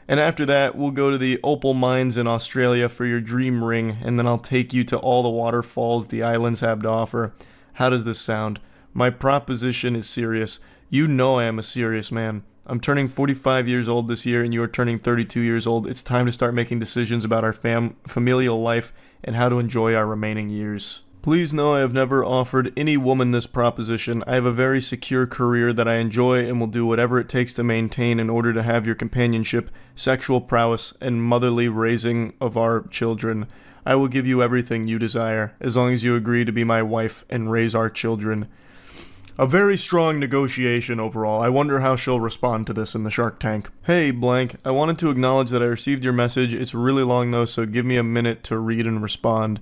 Speaker 1: And after that, we'll go to the opal mines in Australia for your dream ring, and then I'll take you to all the waterfalls the islands have to offer. How does this sound? My proposition is serious. You know I am a serious man. I'm turning 45 years old this year, and you are turning 32 years old. It's time to start making decisions about our familial life and how to enjoy our remaining years. Please know I have never offered any woman this proposition. I have a very secure career that I enjoy and will do whatever it takes to maintain in order to have your companionship, sexual prowess, and motherly raising of our children. I will give you everything you desire, as long as you agree to be my wife and raise our children. A very strong negotiation overall. I wonder how she'll respond to this in the Shark Tank. Hey, blank. I wanted to acknowledge that I received your message. It's really long though, so give me a minute to read and respond.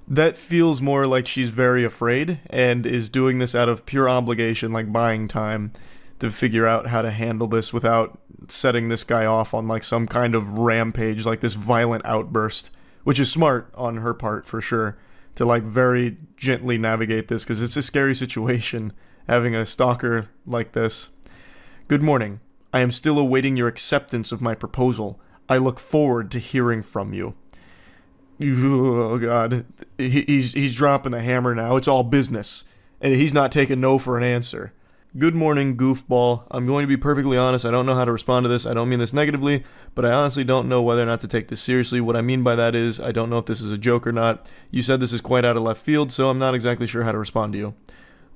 Speaker 1: That feels more like she's very afraid and is doing this out of pure obligation, like buying time, to figure out how to handle this without setting this guy off on like some kind of rampage, like this violent outburst, which is smart on her part for sure, to like very gently navigate this, because it's a scary situation having a stalker like this. Good morning. I am still awaiting your acceptance of my proposal. I look forward to hearing from you. Oh god, he's dropping the hammer now. It's all business, and he's not taking no for an answer. Good morning, goofball. I'm going to be perfectly honest. I don't know how to respond to this. I don't mean this negatively, but I honestly don't know whether or not to take this seriously. What I mean by that is, I don't know if this is a joke or not. You said this is quite out of left field, so I'm not exactly sure how to respond to you.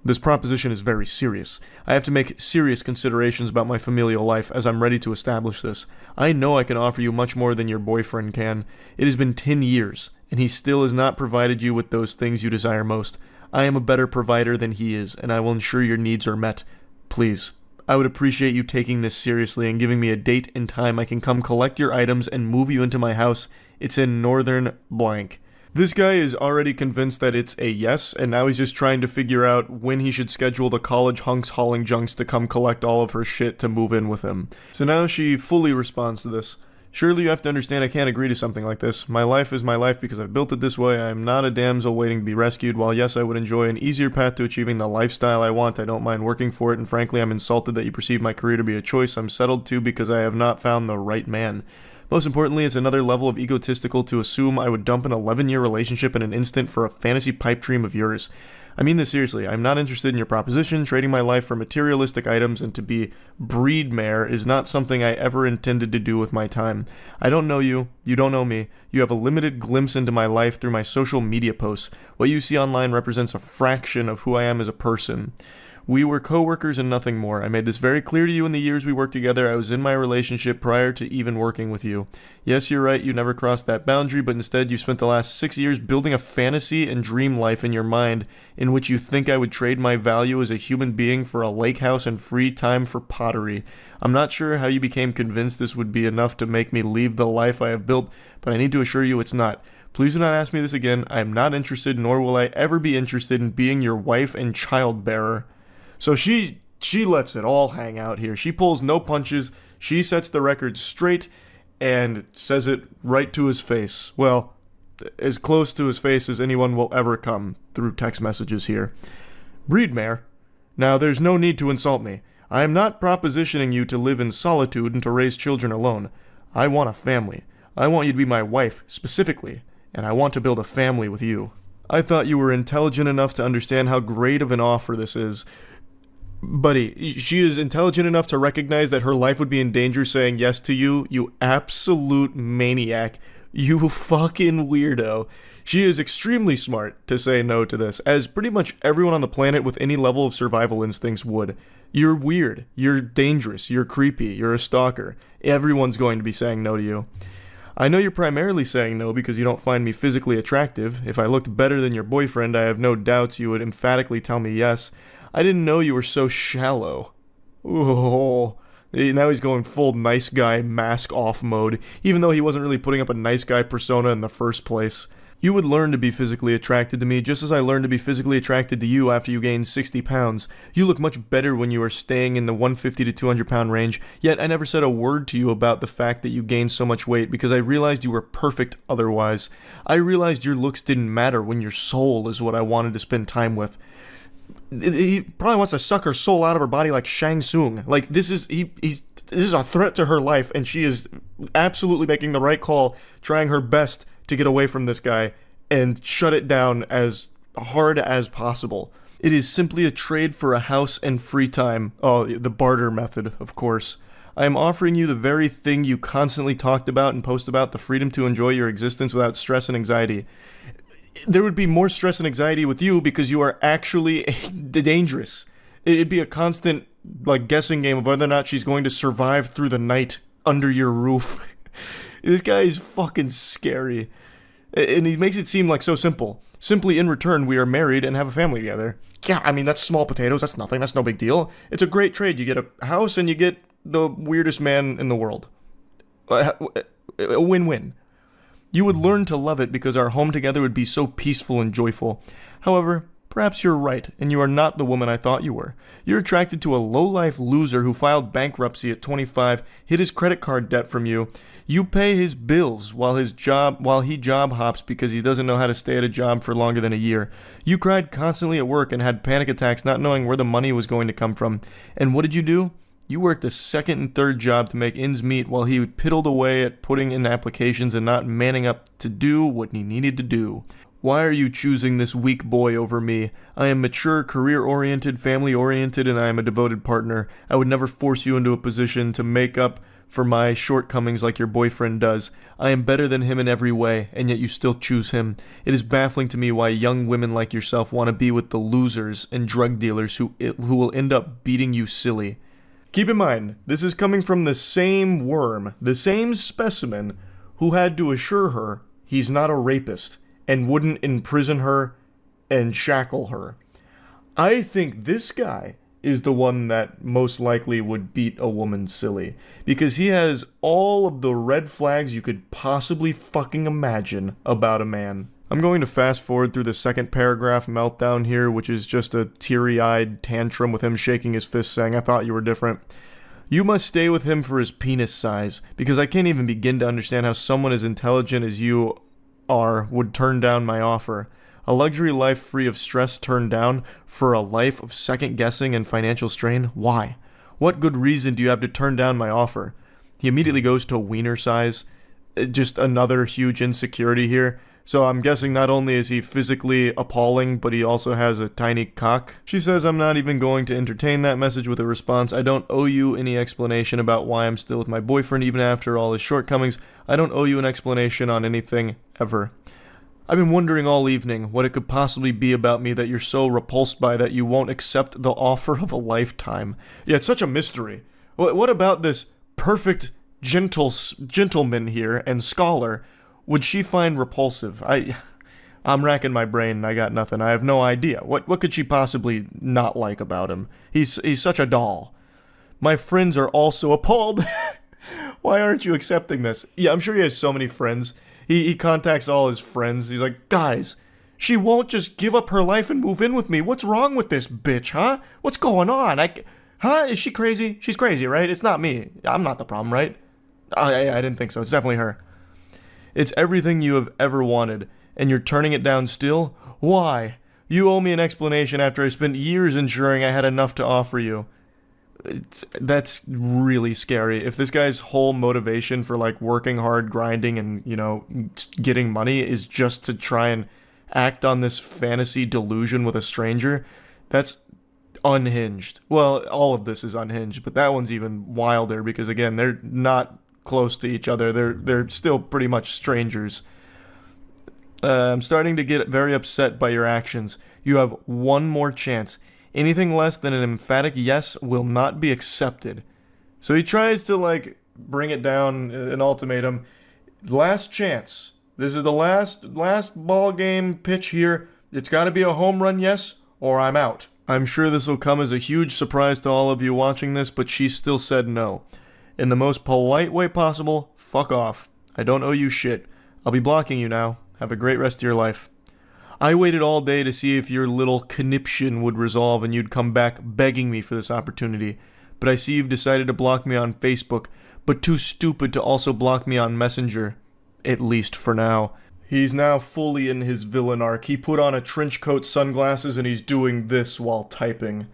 Speaker 1: This proposition is very serious. I have to make serious considerations about my familial life as I'm ready to establish this. I know I can offer you much more than your boyfriend can. It has been 10 years, and he still has not provided you with those things you desire most. I am a better provider than he is, and I will ensure your needs are met. Please, I would appreciate you taking this seriously and giving me a date and time I can come collect your items and move you into my house. It's in Northern blank. This guy is already convinced that it's a yes, and now he's just trying to figure out when he should schedule the college hunks hauling junks to come collect all of her shit to move in with him. So now she fully responds to this. Surely you have to understand I can't agree to something like this. My life is my life because I've built it this way. I am not a damsel waiting to be rescued. While yes, I would enjoy an easier path to achieving the lifestyle I want, I don't mind working for it, and frankly, I'm insulted that you perceive my career to be a choice I'm settled to because I have not found the right man. Most importantly, it's another level of egotistical to assume I would dump an 11-year relationship in an instant for a fantasy pipe dream of yours. I mean this seriously. I'm not interested in your proposition. Trading my life for materialistic items and to be breed mare is not something I ever intended to do with my time. I don't know you. You don't know me. You have a limited glimpse into my life through my social media posts. What you see online represents a fraction of who I am as a person. We were co-workers and nothing more. I made this very clear to you in the years we worked together. I was in my relationship prior to even working with you. Yes, you're right, you never crossed that boundary, but instead you spent the last 6 years building a fantasy and dream life in your mind in which you think I would trade my value as a human being for a lake house and free time for pottery. I'm not sure how you became convinced this would be enough to make me leave the life I have built, but I need to assure you it's not. Please do not ask me this again. I am not interested, nor will I ever be interested in being your wife and child bearer. So she lets it all hang out here. She pulls no punches. She sets the record straight and says it right to his face. Well, as close to his face as anyone will ever come through text messages here. Breedmare. Now, there's no need to insult me. I am not propositioning you to live in solitude and to raise children alone. I want a family. I want you to be my wife, specifically, and I want to build a family with you. I thought you were intelligent enough to understand how great of an offer this is. Buddy, she is intelligent enough to recognize that her life would be in danger saying yes to you, you absolute maniac. You fucking weirdo. She is extremely smart to say no to this, as pretty much everyone on the planet with any level of survival instincts would. You're weird, you're dangerous, you're creepy, you're a stalker. Everyone's going to be saying no to you. I know you're primarily saying no because you don't find me physically attractive. If I looked better than your boyfriend, I have no doubts you would emphatically tell me yes. I didn't know you were so shallow. Oh, now he's going full nice guy mask off mode, even though he wasn't really putting up a nice guy persona in the first place. You would learn to be physically attracted to me just as I learned to be physically attracted to you after you gained 60 pounds. You look much better when you are staying in the 150 to 200 pound range, yet I never said a word to you about the fact that you gained so much weight because I realized you were perfect otherwise. I realized your looks didn't matter when your soul is what I wanted to spend time with. He probably wants to suck her soul out of her body like Shang Tsung. Like, this is a threat to her life, and she is absolutely making the right call, trying her best to get away from this guy and shut it down as hard as possible. It is simply a trade for a house and free time. Oh, the barter method, of course. I am offering you the very thing you constantly talked about and post about, the freedom to enjoy your existence without stress and anxiety. There would be more stress and anxiety with you because you are actually dangerous. It'd be a constant, guessing game of whether or not she's going to survive through the night under your roof. This guy is fucking scary. And he makes it seem like so simple. Simply in return, we are married and have a family together. Yeah, I mean, that's small potatoes. That's nothing. That's no big deal. It's a great trade. You get a house and you get the weirdest man in the world. A win-win. You would learn to love it because our home together would be so peaceful and joyful. However, perhaps you're right, and you are not the woman I thought you were. You're attracted to a low-life loser who filed bankruptcy at 25, hid his credit card debt from you. You pay his bills while he job hops because he doesn't know how to stay at a job for longer than a year. You cried constantly at work and had panic attacks not knowing where the money was going to come from. And what did you do? You worked a second and third job to make ends meet while he piddled away at putting in applications and not manning up to do what he needed to do. Why are you choosing this weak boy over me? I am mature, career-oriented, family-oriented, and I am a devoted partner. I would never force you into a position to make up
Speaker 3: for my shortcomings like your boyfriend does. I am better than him in every way, and yet you still choose him. It is baffling to me why young women like yourself want to be with the losers and drug dealers who will end up beating you silly.
Speaker 1: Keep in mind, this is coming from the same worm, the same specimen, who had to assure her he's not a rapist and wouldn't imprison her and shackle her. I think this guy is the one that most likely would beat a woman silly, because he has all of the red flags you could possibly fucking imagine about a man. I'm going to fast forward through the second paragraph meltdown here, which is just a teary-eyed tantrum with him shaking his fist saying, "I thought you were different." You must stay with him for his penis size, because I can't even begin to understand how someone as intelligent as you are would turn down my offer. A luxury life free of stress turned down for a life of second guessing and financial strain? Why? What good reason do you have to turn down my offer? He immediately goes to wiener size. Just another huge insecurity here. So I'm guessing not only is he physically appalling, but he also has a tiny cock. She says, "I'm not even going to entertain that message with a response. I don't owe you any explanation about why I'm still with my boyfriend even after all his shortcomings. I don't owe you an explanation on anything, ever. I've been wondering all evening what it could possibly be about me that you're so repulsed by that you won't accept the offer of a lifetime." Yeah, it's such a mystery. What about this perfect gentleman here and scholar would she find repulsive? I'm racking my brain and I got nothing. I have no idea. What could she possibly not like about him? He's such a doll. My friends are also appalled. Why aren't you accepting this? Yeah, I'm sure he has so many friends. He contacts all his friends. He's like, "Guys, she won't just give up her life and move in with me. What's wrong with this bitch, huh? What's going on? Is she crazy? She's crazy, right? It's not me. I'm not the problem, right?" I didn't think so. It's definitely her. "It's everything you have ever wanted, and you're turning it down still? Why? You owe me an explanation after I spent years ensuring I had enough to offer you." That's really scary. If this guy's whole motivation for like working hard, grinding, and getting money is just to try and act on this fantasy delusion with a stranger, that's unhinged. Well, all of this is unhinged, but that one's even wilder because again, they're not close to each other. They're still pretty much strangers. I'm starting to get very upset by your actions. You have one more chance. Anything less than an emphatic yes will not be accepted. So he tries to bring it down, an ultimatum. Last chance. This is the last ball game pitch here. It's got to be a home run yes or I'm out. I'm sure this will come as a huge surprise to all of you watching this, but she still said no. In the most polite way possible, fuck off. I don't owe you shit. I'll be blocking you now. Have a great rest of your life. I waited all day to see if your little conniption would resolve and you'd come back begging me for this opportunity. But I see you've decided to block me on Facebook, but too stupid to also block me on Messenger. At least for now. He's now fully in his villain arc. He put on a trench coat, sunglasses, and he's doing this while typing.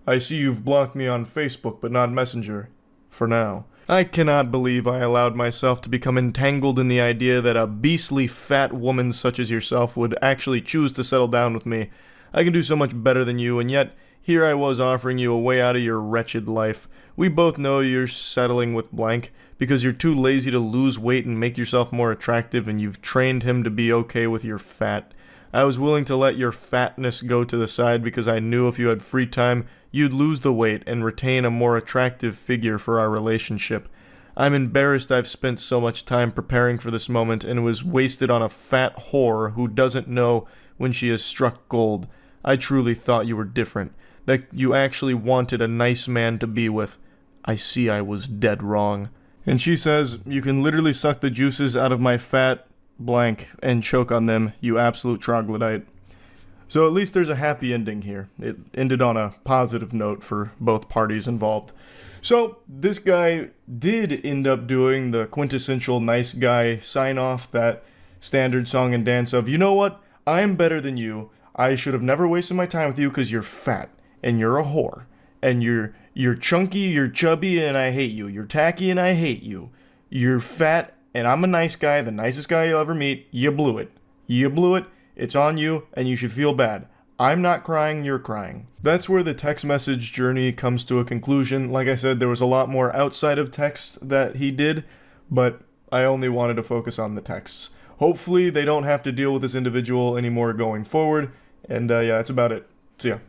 Speaker 1: I see you've blocked me on Facebook, but not Messenger. For now. I cannot believe I allowed myself to become entangled in the idea that a beastly fat woman such as yourself would actually choose to settle down with me. I can do so much better than you, and yet here I was offering you a way out of your wretched life. We both know you're settling with blank because you're too lazy to lose weight and make yourself more attractive, and you've trained him to be okay with your fat. I was willing to let your fatness go to the side because I knew if you had free time, you'd lose the weight and retain a more attractive figure for our relationship. I'm embarrassed I've spent so much time preparing for this moment and was wasted on a fat whore who doesn't know when she has struck gold. I truly thought you were different, that you actually wanted a nice man to be with. I see I was dead wrong. And she says, you can literally suck the juices out of my fat blank and choke on them, you absolute troglodyte. So at least there's a happy ending here. It ended on a positive note for both parties involved. So this guy did end up doing the quintessential nice guy sign-off, that standard song and dance of, you know what, I'm better than you. I should have never wasted my time with you because you're fat, and you're a whore, and you're chunky, you're chubby, and I hate you. You're tacky, and I hate you. You're fat, and I'm a nice guy, the nicest guy you'll ever meet. You blew it. You blew it. It's on you, and you should feel bad. I'm not crying, you're crying. That's where the text message journey comes to a conclusion. Like I said, there was a lot more outside of text that he did, but I only wanted to focus on the texts. Hopefully they don't have to deal with this individual anymore going forward. And yeah, that's about it. See ya.